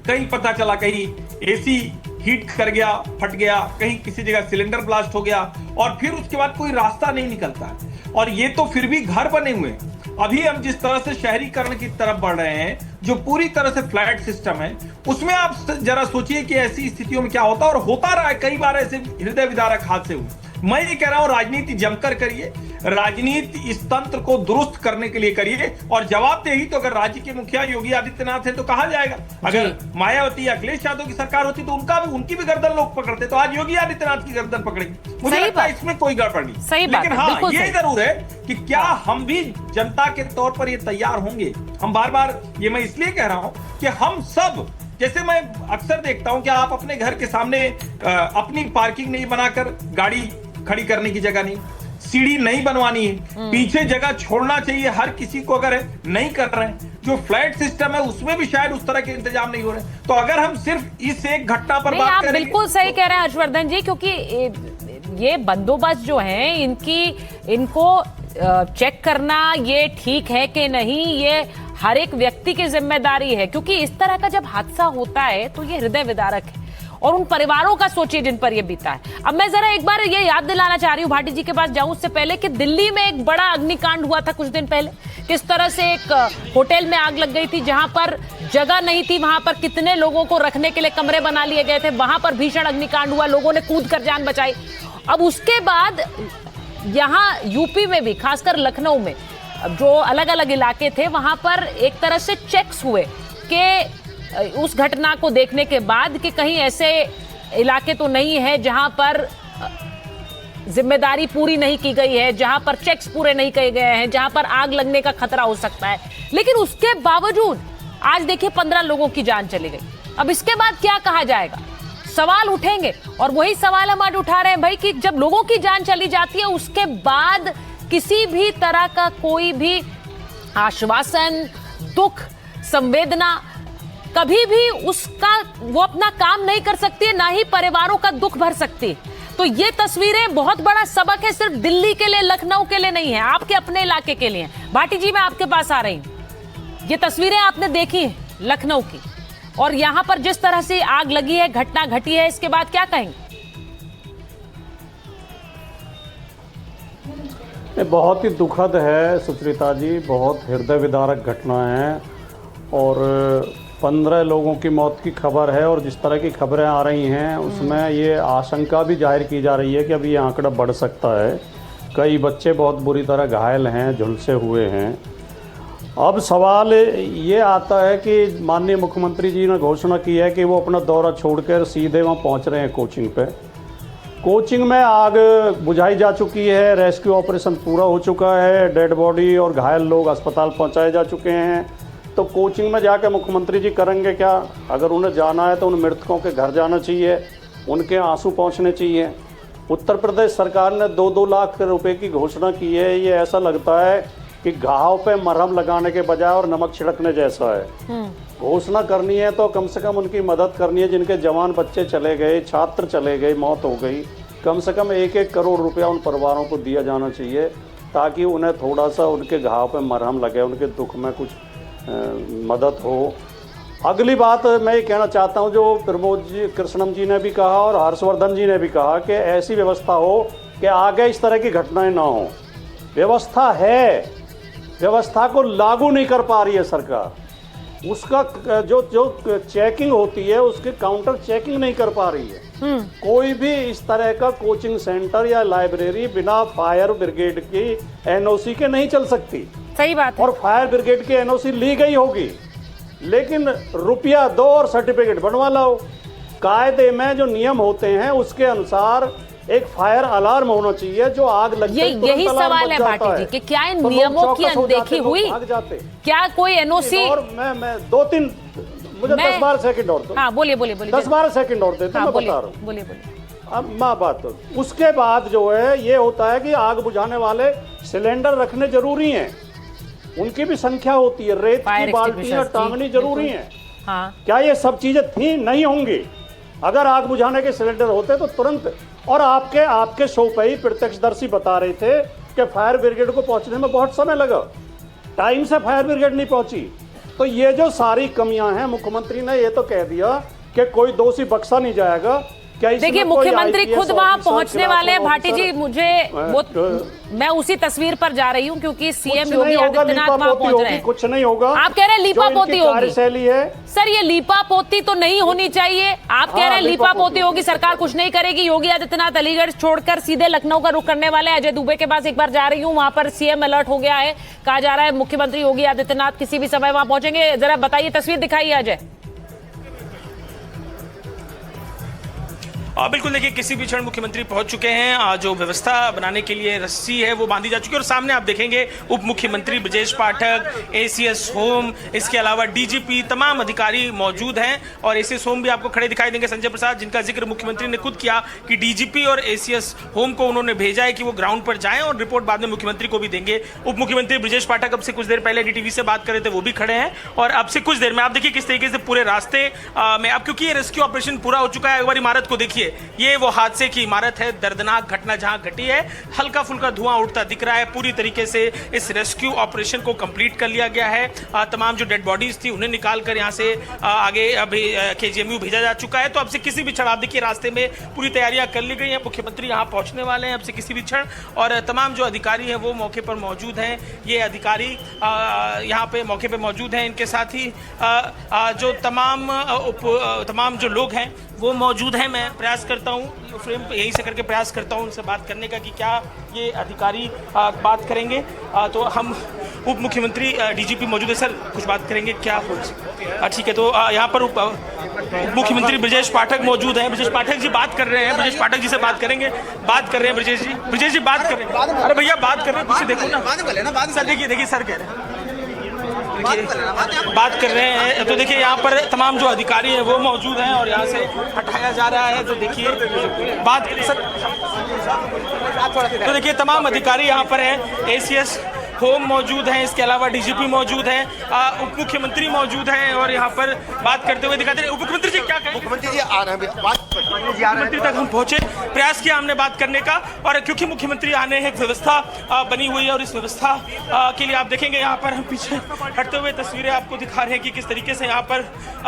कहीं पता चला कहीं एसी हीट कर गया, फट गया, कहीं किसी जगह सिलेंडर ब्लास्ट हो गया, और फिर उसके बाद कोई रास्ता नहीं निकलता है। और ये तो फिर भी घर बने हुए हैं। अभी हम जिस तरह से शहरीकरण की तरफ बढ़ रहे हैं, जो पूरी तरह से फ्लैट सिस्टम है, उसमें आप जरा सोचिए कि ऐसी स्थितियों में क्या होता, और होता रहा है। कई बार ऐसे हृदय विदारक हादसे हुए। मैं ये कह रहा हूं, राजनीति जमकर करिए, राजनीति इस तंत्र को दुरुस्त करने के लिए करिए, और जवाबदेही तो अगर राज्य के मुखिया योगी आदित्यनाथ है तो कहा जाएगा। अगर मायावती या अखिलेश यादव की सरकार होती तो उनकी भी गर्दन लोग पकड़ते, तो आज योगी आदित्यनाथ की गर्दन पकड़ेंगे। मुझे लगता है इसमें कोई गड़बड़ नहीं। लेकिन हाँ, ये जरूर है कि क्या हम भी जनता के तौर पर ये तैयार होंगे। हम बार बार ये मैं इसलिए कह रहा हूं कि हम सब, जैसे मैं अक्सर देखता हूं कि आप अपने घर के सामने अपनी पार्किंग नहीं बनाकर गाड़ी खड़ी करने की जगह नहीं, सीढ़ी नहीं बनवानी है, पीछे जगह छोड़ना चाहिए हर किसी को। अगर नहीं कर रहे हैं, जो फ्लैट सिस्टम है उसमें भी शायद उस तरह के इंतजाम नहीं हो रहे, तो अगर हम सिर्फ इस एक घटना पर बात करें। बिल्कुल सही कह रहे हैं हर्षवर्धन जी, क्योंकि ये बंदोबस्त जो है इनको चेक करना ये ठीक है कि नहीं, ये हर एक व्यक्ति की जिम्मेदारी है। क्योंकि इस तरह का जब हादसा होता है तो ये हृदय विदारक है, और उन परिवारों का सोचिए जिन पर यह बीता है। अब मैं जरा एक बार ये याद दिलाना चाह रही हूँ भाटी जी के पास जाऊं उससे पहले कि दिल्ली में एक बड़ा अग्निकांड हुआ था कुछ दिन पहले। किस तरह से एक होटल में आग लग गई थी, जहां पर जगह नहीं थी, वहां पर कितने लोगों को रखने के लिए कमरे बना लिए गए थे, वहां पर भीषण अग्निकांड हुआ, लोगों ने कूद कर जान बचाई। अब उसके बाद यहाँ यूपी में भी, खासकर लखनऊ में जो अलग अलग इलाके थे, वहां पर एक तरह से चेक्स हुए कि उस घटना को देखने के बाद कि कहीं ऐसे इलाके तो नहीं है जहां पर जिम्मेदारी पूरी नहीं की गई है, जहां पर चेक्स पूरे नहीं किए गए हैं, जहां पर आग लगने का खतरा हो सकता है। लेकिन उसके बावजूद आज देखिए 15 लोगों की जान चली गई। अब इसके बाद क्या कहा जाएगा? सवाल उठेंगे, और वही सवाल हम आज उठा रहे हैं भाई, कि जब लोगों की जान चली जाती है उसके बाद किसी भी तरह का कोई भी आश्वासन, दुख, संवेदना, कभी भी वो अपना काम नहीं कर सकती है, ना ही परिवारों का दुख भर सकती है। तो ये तस्वीरें बहुत बड़ा सबक है, सिर्फ दिल्ली के लिए, लखनऊ के लिए नहीं है, आपके अपने इलाके के लिए। भाटी जी, मैं आपके पास आ रही हूं। ये तस्वीरें आपने देखी हैं लखनऊ की, और यहां पर जिस तरह से आग लगी है, घटना घटी है, इसके बाद क्या कहेंगे? बहुत ही दुखद है सुचरिता जी, बहुत हृदय विदारक घटना है, और 15 लोगों की मौत की खबर है। और जिस तरह की खबरें आ रही हैं उसमें ये आशंका भी जाहिर की जा रही है कि अभी ये आंकड़ा बढ़ सकता है। कई बच्चे बहुत बुरी तरह घायल हैं, झुलसे हुए हैं। अब सवाल ये आता है कि माननीय मुख्यमंत्री जी ने घोषणा की है कि वो अपना दौरा छोड़कर सीधे वहाँ पहुँच रहे हैं कोचिंग पे। कोचिंग में आग बुझाई जा चुकी है, रेस्क्यू ऑपरेशन पूरा हो चुका है, डेड बॉडी और घायल लोग अस्पताल पहुँचाए जा चुके हैं। तो कोचिंग में जाकर मुख्यमंत्री जी करेंगे क्या? अगर उन्हें जाना है तो उन मृतकों के घर जाना चाहिए, उनके आंसू पहुंचने चाहिए। उत्तर प्रदेश सरकार ने 2-2 लाख रुपए की घोषणा की है। ये ऐसा लगता है कि घाव पे मरहम लगाने के बजाय और नमक छिड़कने जैसा है। घोषणा करनी है तो कम से कम उनकी मदद करनी है, जिनके जवान बच्चे चले गए, छात्र चले गए, मौत हो गई। कम से कम 1-1 करोड़ रुपया उन परिवारों को दिया जाना चाहिए, ताकि उन्हें थोड़ा सा उनके घाव पे मरहम लगे, उनके दुख में कुछ मदद हो। अगली बात मैं ये कहना चाहता हूँ, जो प्रमोद जी, कृष्णम जी ने भी कहा और हर्षवर्धन जी ने भी कहा कि ऐसी व्यवस्था हो कि आगे इस तरह की घटनाएं ना हो। व्यवस्था है, व्यवस्था को लागू नहीं कर पा रही है सरकार। उसका जो चेकिंग होती है उसके काउंटर चेकिंग नहीं कर पा रही है। कोई भी इस तरह का कोचिंग सेंटर या लाइब्रेरी बिना फायर ब्रिगेड की एनओसी के नहीं चल सकती। सही बात है। और फायर ब्रिगेड की एनओसी ली गई होगी, लेकिन रुपया दो और सर्टिफिकेट बनवा लाओ। कायदे में जो नियम होते हैं उसके अनुसार एक फायर अलार्म होना चाहिए जो आग लगती है। यही सवाल है भाटी जी कि क्या इन नियमों की अनदेखी हुई? क्या कोई एनओसी? और मैं 2-3 मुझे 10-12 सेकंड और दो। हाँ बोलिए 10-12 सेकंड और देते, मैं बता रहा हूँ। बोलिए। अब माँ बात तो उसके बाद जो है ये होता है कि आग बुझाने वाले सिलेंडर रखने जरूरी हैं, उनकी भी संख्या होती है, रेत की बाल्टियां टांगनी जरूरी है। हाँ। क्या ये सब चीजें थी? नहीं होंगी। अगर आग बुझाने के सिलेंडर होते तो तुरंत। और आपके शो पे ही प्रत्यक्षदर्शी बता रहे थे कि फायर ब्रिगेड को पहुंचने में बहुत समय लगा, टाइम से फायर ब्रिगेड नहीं पहुंची। तो ये जो सारी कमियां हैं, मुख्यमंत्री ने ये तो कह दिया कि कोई दोषी बख्शा नहीं जाएगा। देखिए मुख्यमंत्री खुद वहां पहुंचने वाले हैं। भाटी जी मैं उसी तस्वीर पर जा रही हूं क्योंकि सीएम योगी आदित्यनाथ वहां पहुंच रहे हैं। कुछ नहीं होगा। आप कह रहे हैं लीपा पोती होगी। है सर ये लीपा पोती तो नहीं होनी चाहिए। आप कह रहे हैं लीपा पोती होगी, सरकार कुछ नहीं करेगी। योगी आदित्यनाथ अलीगढ़ छोड़कर सीधे लखनऊ का रुख करने वाले हैं। अजय दुबे के पास एक बार जा रही हूँ, वहां पर सीएम अलर्ट हो गया है। कहा जा रहा है मुख्यमंत्री योगी आदित्यनाथ किसी भी समय वहां पहुंचेंगे। जरा बताइए, तस्वीर दिखाइए अजय। बिल्कुल देखिए, किसी भी क्षण मुख्यमंत्री पहुंच चुके हैं। जो व्यवस्था बनाने के लिए रस्सी है वो बांधी जा चुकी है और सामने आप देखेंगे उप मुख्यमंत्री ब्रजेश पाठक, एसीएस होम, इसके अलावा डीजीपी, तमाम अधिकारी मौजूद हैं। और एसीएस होम भी आपको खड़े दिखाई देंगे, संजय प्रसाद, जिनका जिक्र मुख्यमंत्री ने खुद किया कि डीजीपी और एसीएस होम को उन्होंने भेजा है कि वो ग्राउंड पर जाएं और रिपोर्ट बाद में मुख्यमंत्री को भी देंगे। उप मुख्यमंत्री ब्रजेश पाठक अब से कुछ देर पहले डीटीवी से बात कर रहे थे, वो भी खड़े हैं। और अब से कुछ देर में आप देखिए किस तरीके से पूरे रास्ते में, अब क्योंकि ये रेस्क्यू ऑपरेशन पूरा हो चुका है, एक बार इमारत को देखिए, ये वो हादसे की इमारत है, दर्दनाक घटना जहां घटी है। हल्का फुल्का धुआं उठता दिख रहा है। पूरी तरीके से इस रेस्क्यू ऑपरेशन को कंप्लीट कर लिया गया है। तमाम जो डेड बॉडीज थी उन्हें निकालकर यहां से आगे अभी केजीएमयू भेजा जा चुका है। तो अब से किसी भी क्षण आप देखिए रास्ते में पूरी तैयारियां कर ली गई हैं। मुख्यमंत्री यहां पहुंचने वाले हैं अब से किसी भी क्षण। और तमाम जो अधिकारी हैं वो मौके पर मौजूद हैं। ये अधिकारी यहाँ पे मौके पर मौजूद हैं। इनके साथ ही जो तमाम जो लोग हैं वो मौजूद हैं। मैं प्रयास करता हूँ फ्रेम यहीं से करके प्रयास करता हूँ उनसे बात करने का कि क्या ये अधिकारी बात करेंगे। तो हम उप मुख्यमंत्री डीजीपी मौजूद है, सर कुछ बात करेंगे क्या? ठीक है, तो यहाँ पर उप मुख्यमंत्री ब्रजेश पाठक मौजूद हैं। ब्रजेश पाठक जी बात कर रहे हैं, ब्रजेश पाठक जी से बात करेंगे। बात कर रहे हैं ब्रजेश जी बात कर रहे हैं। अरे भैया बात कर रहे हैं, पीछे देखो ना सर, देखिए सर कह रहे हैं, बात कर रहे हैं। तो देखिए यहाँ पर तमाम जो अधिकारी हैं वो मौजूद हैं और यहाँ से हटाया जा रहा है। तो देखिए बात सर, तो देखिए तमाम अधिकारी यहाँ पर हैं। एसीएस होम मौजूद हैं, इसके अलावा डीजीपी मौजूद हैं, उप मुख्यमंत्री मौजूद हैं और यहाँ पर बात करते हुए दिखाते हैं। उप मुख्यमंत्री जी क्या कहें? मुख्यमंत्री जी आ रहे हैं, मुख्यमंत्री तक हम पहुंचे, प्रयास किया हमने बात करने का। और क्योंकि मुख्यमंत्री आने हैं, एक व्यवस्था बनी हुई है और इस व्यवस्था के लिए आप देखेंगे यहाँ पर हम पीछे हटते हुए तस्वीरें आपको दिखा रहे हैं कि किस तरीके से यहाँ पर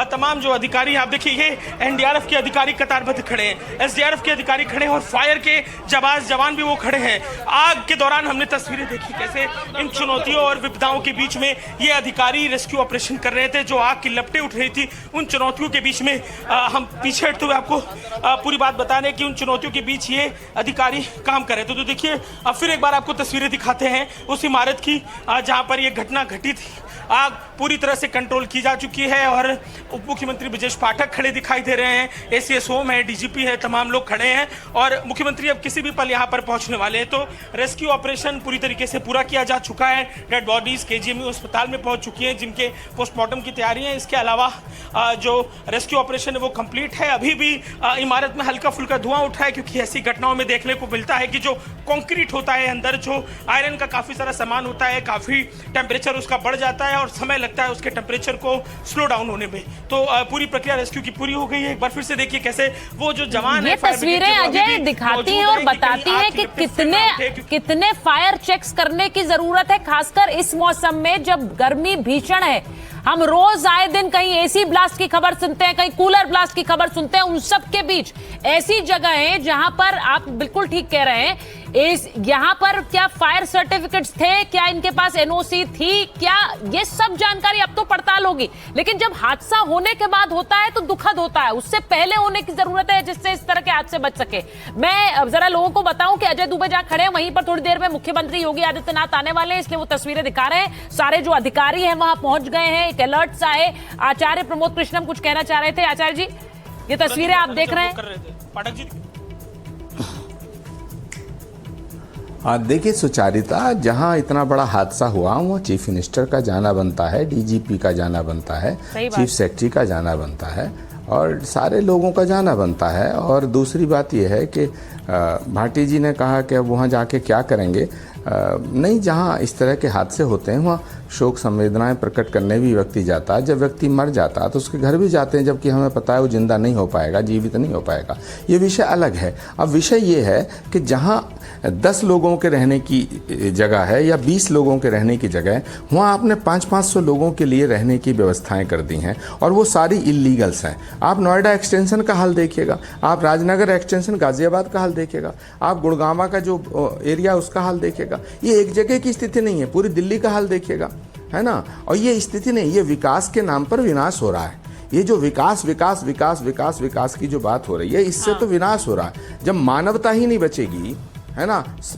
तमाम जो अधिकारी, आप देखिए ये एनडीआरएफ के अधिकारी कतारबद्ध खड़े हैं, एसडीआरएफ के अधिकारी खड़े हैं और फायर के जवान भी वो खड़े हैं। आग के दौरान हमने तस्वीरें देखी कैसे इन चुनौतियों और विपदाओं के बीच में ये अधिकारी रेस्क्यू ऑपरेशन कर रहे थे। जो आग की लपटें उठ रही थी उन चुनौतियों के बीच में हम पीछे हटते हुए आपको पूरी बात बता रहे हैं कि उन चुनौतियों के बीच ये अधिकारी काम कर रहे थे। तो देखिए फिर एक बार आपको तस्वीरें दिखाते हैं उस इमारत की जहां पर ये घटना घटी थी। आग पूरी तरह से कंट्रोल की जा चुकी है और उप मुख्यमंत्री ब्रजेश पाठक खड़े दिखाई दे रहे हैं, एसीएस होम है, डीजीपी है, तमाम लोग खड़े हैं और मुख्यमंत्री अब किसी भी पल यहाँ पर पहुंचने वाले हैं। तो रेस्क्यू ऑपरेशन पूरी तरीके से पूरा किया जा चुका है। डेड बॉडीज केजीएमयू अस्पताल में पहुंच चुकी हैं जिनके पोस्टमार्टम की तैयारी है। इसके अलावा जो रेस्क्यू ऑपरेशन है वो कंप्लीट है। अभी भी इमारत में हल्का फुल्का धुआं उठा है क्योंकि ऐसी घटनाओं में देखने को मिलता है कि जो कंक्रीट होता है अंदर, जो आयरन का काफी सारा सामान होता है, काफी टेम्परेचर उसका बढ़ जाता है और समय लगता है उसके टेम्परेचर को स्लो डाउन होने में। तो पूरी प्रक्रिया रेस्क्यू की पूरी हो गई है। एक बार फिर से देखिए कैसे वो जो जवान ये तस्वीरें अजय दिखाती हैं और बताती हैं कि कितने फायर चेक्स करने की जरूरत है, खासकर इस मौसम में जब गर्मी भीषण है। हम रोज आए दिन कहीं एसी ब्लास्ट की खबर सुनते हैं, कहीं कूलर ब्लास्ट की खबर सुनते हैं। उन सब के बीच ऐसी जगह है जहां पर आप बिल्कुल ठीक कह रहे हैं, यहाँ पर क्या फायर सर्टिफिकेट्स थे, क्या इनके पास एनओसी थी, क्या ये सब जानकारी अब तो पड़ताल होगी। लेकिन जब हादसा होने के बाद होता है तो दुखद होता है, उससे पहले होने की जरूरत है जिससे इस तरह के हादसे बच सके। मैं जरा लोगों को बताऊं कि अजय दुबे जहां खड़े हैं वहीं पर थोड़ी देर में मुख्यमंत्री योगी आदित्यनाथ आने वाले हैं, इसलिए वो तस्वीरें दिखा रहे हैं। सारे जो अधिकारी हैं वहां पहुंच गए हैं, एक अलर्ट सा है। आचार्य प्रमोद कृष्णम कुछ कहना चाह रहे थे। आचार्य जी, ये तस्वीरें आप देख रहे हैं। देखिए सुचारिता, जहां इतना बड़ा हादसा हुआ वहाँ चीफ मिनिस्टर का जाना बनता है, डीजीपी का जाना बनता है, चीफ सेक्रेटरी का जाना बनता है और सारे लोगों का जाना बनता है। और दूसरी बात यह है कि भाटी जी ने कहा कि अब वहाँ जाके क्या करेंगे। नहीं, जहाँ इस तरह के हादसे होते हैं वहाँ शोक संवेदनाएं प्रकट करने भी व्यक्ति जाता है। जब व्यक्ति मर जाता है तो उसके घर भी जाते हैं, जबकि हमें पता है वो जिंदा नहीं हो पाएगा, जीवित नहीं हो पाएगा। ये विषय अलग है। अब विषय ये है कि जहाँ 10 लोगों के रहने की जगह है या 20 लोगों के रहने की जगह है, वहाँ आपने 500-500 लोगों के लिए रहने की व्यवस्थाएं कर दी हैं और वो सारी इलीगल्स हैं। आप नोएडा एक्सटेंशन का हाल देखिएगा, आप राजनगर एक्सटेंशन गाजियाबाद का हाल देखिएगा, आप गुड़गांवा का जो एरिया उसका हाल देखिएगा। ये एक जगह की स्थिति नहीं है, पूरी दिल्ली का हाल देखिएगा, है ना। और ये स्थिति नहीं, ये विकास के नाम पर विनाश हो रहा है। ये जो विकास विकास विकास विकास विकास की जो बात हो रही है, इससे तो विनाश हो रहा है। जब मानवता ही नहीं बचेगी, है ना।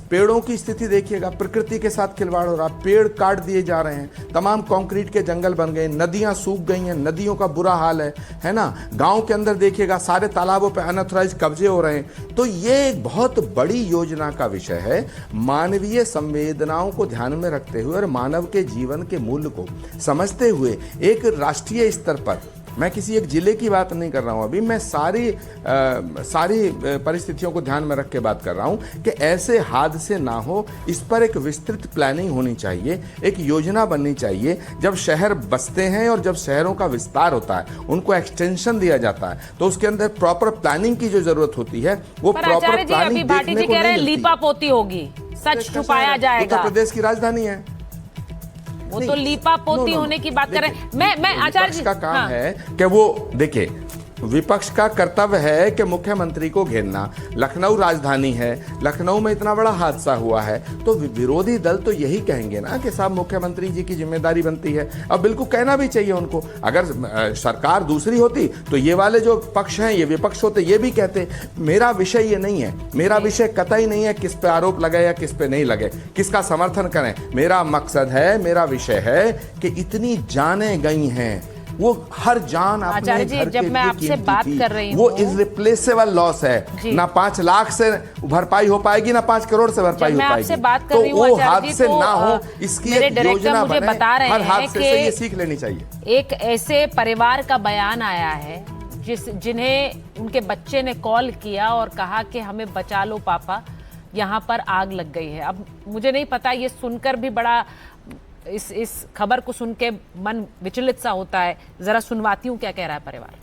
पेड़ों की स्थिति देखिएगा, प्रकृति के साथ खिलवाड़ हो रहा, पेड़ काट दिए जा रहे हैं, तमाम कंक्रीट के जंगल बन गए, नदियां सूख गई हैं, नदियों का बुरा हाल है ना। गांव के अंदर देखिएगा सारे तालाबों पे अनऑथराइज कब्जे हो रहे हैं। तो ये एक बहुत बड़ी योजना का विषय है। मानवीय संवेदनाओं को ध्यान में रखते हुए और मानव के जीवन के मूल्य को समझते हुए एक राष्ट्रीय स्तर पर, मैं किसी एक जिले की बात नहीं कर रहा हूं अभी, मैं सारी परिस्थितियों को ध्यान में रख के बात कर रहा हूं कि ऐसे हादसे ना हो। इस पर एक विस्तृत प्लानिंग होनी चाहिए, एक योजना बननी चाहिए। जब शहर बसते हैं और जब शहरों का विस्तार होता है, उनको एक्सटेंशन दिया जाता है, तो उसके अंदर प्रॉपर प्लानिंग की जो जरूरत होती है वो प्रॉपर प्लानिंग देखने को नहीं मिलती। लीपापोती होगी, सच छुपाया जाएगा। उत्तर प्रदेश की राजधानी है, वो तो लीपापोती होने की बात कर रहे हैं। मैं आचार्य जी का काम है कि वो देखिए, विपक्ष का कर्तव्य है कि मुख्यमंत्री को घेरना। लखनऊ राजधानी है, लखनऊ में इतना बड़ा हादसा हुआ है, तो विरोधी दल तो यही कहेंगे ना कि साहब मुख्यमंत्री जी की जिम्मेदारी बनती है। अब बिल्कुल कहना भी चाहिए उनको। अगर सरकार दूसरी होती तो ये वाले जो पक्ष हैं, ये विपक्ष होते, ये भी कहते। मेरा विषय ये नहीं है, मेरा विषय कतई नहीं है किस पे आरोप लगे या किस पे नहीं लगे, किसका समर्थन करें। मेरा मकसद है, मेरा विषय है कि इतनी जानें गई हैं, वो हर जान अपने घर जब मैं आपसे बात कर रही हूँ, वो इररिप्लेसेबल लॉस है। ना 5 लाख से भरपाई हो पाएगी, ना 5 करोड़ से भरपाई हो पाएगी। बात कर रही हूँ, तो वो हादसे ना हो, इसकी एक योजना बने। बता रहे हर हैं हादसे से ये सीख लेनी चाहिए। एक ऐसे परिवार का बयान आया है जिन्हें उनके बच्चे ने कॉल किया और कहा कि हमें बचा लो पापा, यहाँ पर आग लग गई है। अब मुझे नहीं पता, ये सुनकर भी बड़ा इस खबर को सुन के मन विचलित सा होता है। जरा सुनवाती हूँ क्या कह रहा है परिवार।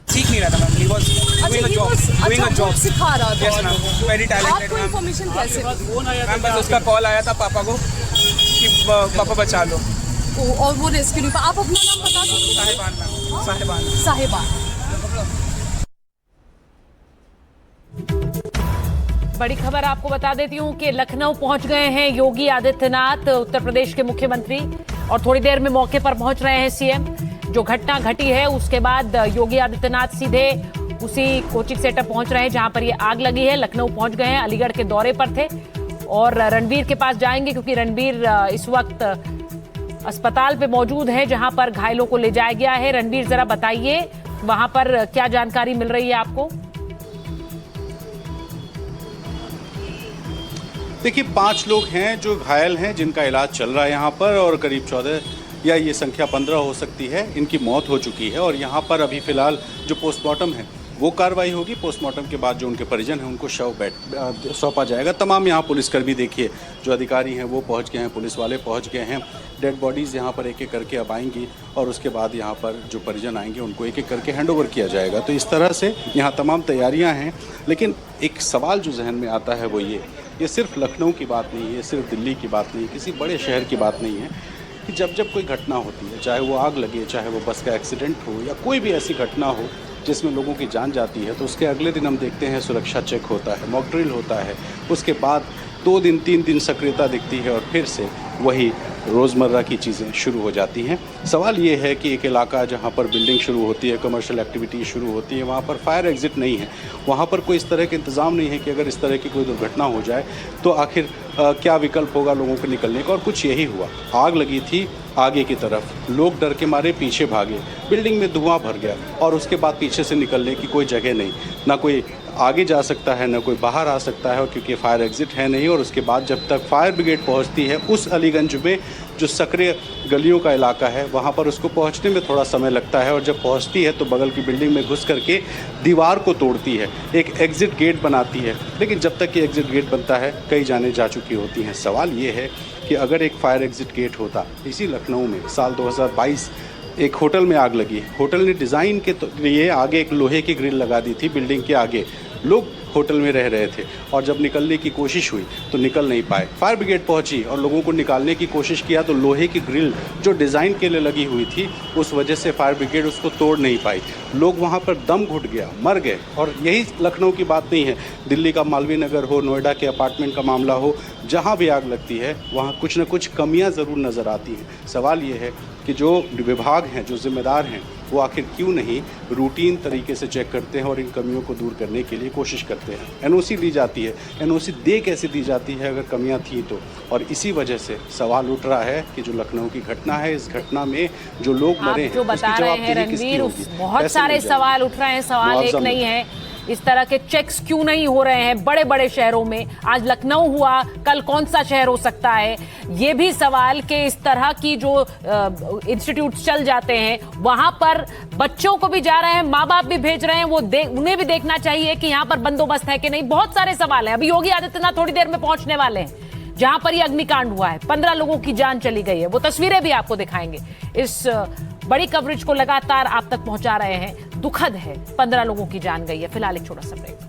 सीख नहीं रहा था मैम, डूइंग अ जॉब सिखा रहा था। Yes ma'am, very talented. आपको इन्फॉर्मेशन कैसे मैम? बस उसका कॉल आया था पापा को कि पापा बचा लो, और वो रेस्क्यू नहीं। आप अपना नाम बता सकते हैं? साहिबान। बड़ी खबर आपको बता देती हूं कि लखनऊ पहुंच गए हैं योगी आदित्यनाथ, उत्तर प्रदेश के मुख्यमंत्री, और थोड़ी देर में मौके पर पहुंच रहे हैं सीएम। जो घटना घटी है उसके बाद योगी आदित्यनाथ सीधे उसी कोचिंग सेंटर पहुंच रहे हैं जहां पर ये आग लगी है। लखनऊ पहुंच गए हैं, अलीगढ़ के दौरे पर थे और रणबीर के पास जाएंगे क्योंकि रणबीर इस वक्त अस्पताल पे मौजूद है जहां पर घायलों को ले जाया गया है। रणबीर, जरा बताइए वहां पर क्या जानकारी मिल रही है आपको? देखिए, 5 लोग हैं जो घायल हैं, जिनका इलाज चल रहा है यहाँ पर, और करीब 14 या ये संख्या 15 हो सकती है, इनकी मौत हो चुकी है। और यहाँ पर अभी फ़िलहाल जो पोस्टमार्टम है वो कार्रवाई होगी। पोस्टमार्टम के बाद जो उनके परिजन हैं उनको शव सौंपा जाएगा। तमाम यहाँ पुलिसकर्मी देखिए, जो अधिकारी हैं वो पहुँच गए हैं, पुलिस वाले पहुँच गए हैं। डेड बॉडीज़ यहाँ पर एक एक करके अब आएंगी और उसके बाद यहाँ पर जो परिजन आएंगे उनको एक एक करके हैंडओवर किया जाएगा। तो इस तरह से यहाँ तमाम तैयारियाँ हैं। लेकिन एक सवाल जो जहन में आता है वो ये सिर्फ लखनऊ की बात नहीं है, ये सिर्फ दिल्ली की बात नहीं है, किसी बड़े शहर की बात नहीं है कि जब कोई घटना होती है, चाहे वो आग लगे, चाहे वो बस का एक्सीडेंट हो या कोई भी ऐसी घटना हो, जिसमें लोगों की जान जाती है, तो उसके अगले दिन हम देखते हैं सुरक्षा चेक होता है, मॉक ड्रिल होता है, उसके बाद 2 दिन 3 दिन सक्रियता दिखती है और फिर से वही रोज़मर्रा की चीज़ें शुरू हो जाती हैं। सवाल ये है कि एक इलाका जहाँ पर बिल्डिंग शुरू होती है, कमर्शियल एक्टिविटी शुरू होती है, वहाँ पर फायर एग्ज़िट नहीं है, वहाँ पर कोई इस तरह के इंतज़ाम नहीं है कि अगर इस तरह की कोई दुर्घटना हो जाए तो आखिर क्या विकल्प होगा लोगों को निकलने का। और कुछ यही हुआ, आग लगी थी आगे की तरफ, लोग डर के मारे पीछे भागे, बिल्डिंग में धुआं भर गया और उसके बाद पीछे से निकलने की कोई जगह नहीं, ना कोई आगे जा सकता है ना कोई बाहर आ सकता है, और क्योंकि फायर एग्ज़िट है नहीं। और उसके बाद जब तक फायर ब्रिगेड पहुंचती है उस अलीगंज में जो सक्रिय गलियों का इलाका है वहां पर उसको पहुंचने में थोड़ा समय लगता है, और जब पहुंचती है तो बगल की बिल्डिंग में घुस करके दीवार को तोड़ती है, एक एग्ज़िट गेट बनाती है। लेकिन जब तक ये एग्ज़िट गेट बनता है कई जानें जा चुकी होती हैं। सवाल ये है कि अगर एक फायर एग्ज़िट गेट होता, इसी लखनऊ में साल 2022 एक होटल में आग लगी, होटल ने डिज़ाइन के लिए आगे एक लोहे की ग्रिल लगा दी थी बिल्डिंग के आगे, लोग होटल में रह रहे थे और जब निकलने की कोशिश हुई तो निकल नहीं पाए। फायर ब्रिगेड पहुंची और लोगों को निकालने की कोशिश किया तो लोहे की ग्रिल जो डिज़ाइन के लिए लगी हुई थी उस वजह से फायर ब्रिगेड उसको तोड़ नहीं पाई, लोग वहां पर दम घुट गया, मर गए। और यही लखनऊ की बात नहीं है, दिल्ली का मालवीय नगर हो, नोएडा के अपार्टमेंट का मामला हो, जहाँ भी आग लगती है वहाँ कुछ न कुछ कमियाँ ज़रूर नज़र आती हैं। सवाल ये है कि जो विभाग हैं, जो जिम्मेदार हैं, वो आखिर क्यों नहीं रूटीन तरीके से चेक करते हैं और इन कमियों को दूर करने के लिए कोशिश करते हैं। एनओसी दी जाती है, एनओसी दे कैसे दी जाती है अगर कमियां थी तो। और इसी वजह से सवाल उठ रहा है कि जो लखनऊ की घटना है, इस घटना में जो लोग मरे हैं, जो बता रहे हैं रणवीर, बहुत सारे सवाल उठ रहे हैं। सवाल एक नहीं है, इस तरह के चेक्स क्यों नहीं हो रहे हैं बड़े बड़े शहरों में? आज लखनऊ हुआ, कल कौन सा शहर हो सकता है? ये भी सवाल के इस तरह की जो इंस्टीट्यूट चल जाते हैं वहां पर बच्चों को भी जा रहे हैं, माँ बाप भी भेज रहे हैं, उन्हें भी देखना चाहिए कि यहाँ पर बंदोबस्त है कि नहीं। बहुत सारे सवाल हैं। अभी योगी आदित्यनाथ थोड़ी देर में पहुंचने वाले हैं जहां पर यह अग्निकांड हुआ है, 15 लोगों की जान चली गई है। वो तस्वीरें भी आपको दिखाएंगे। इस बड़ी कवरेज को लगातार आप तक पहुंचा रहे हैं। दुखद है, 15 लोगों की जान गई है। फिलहाल एक छोटा सा ब्रेक।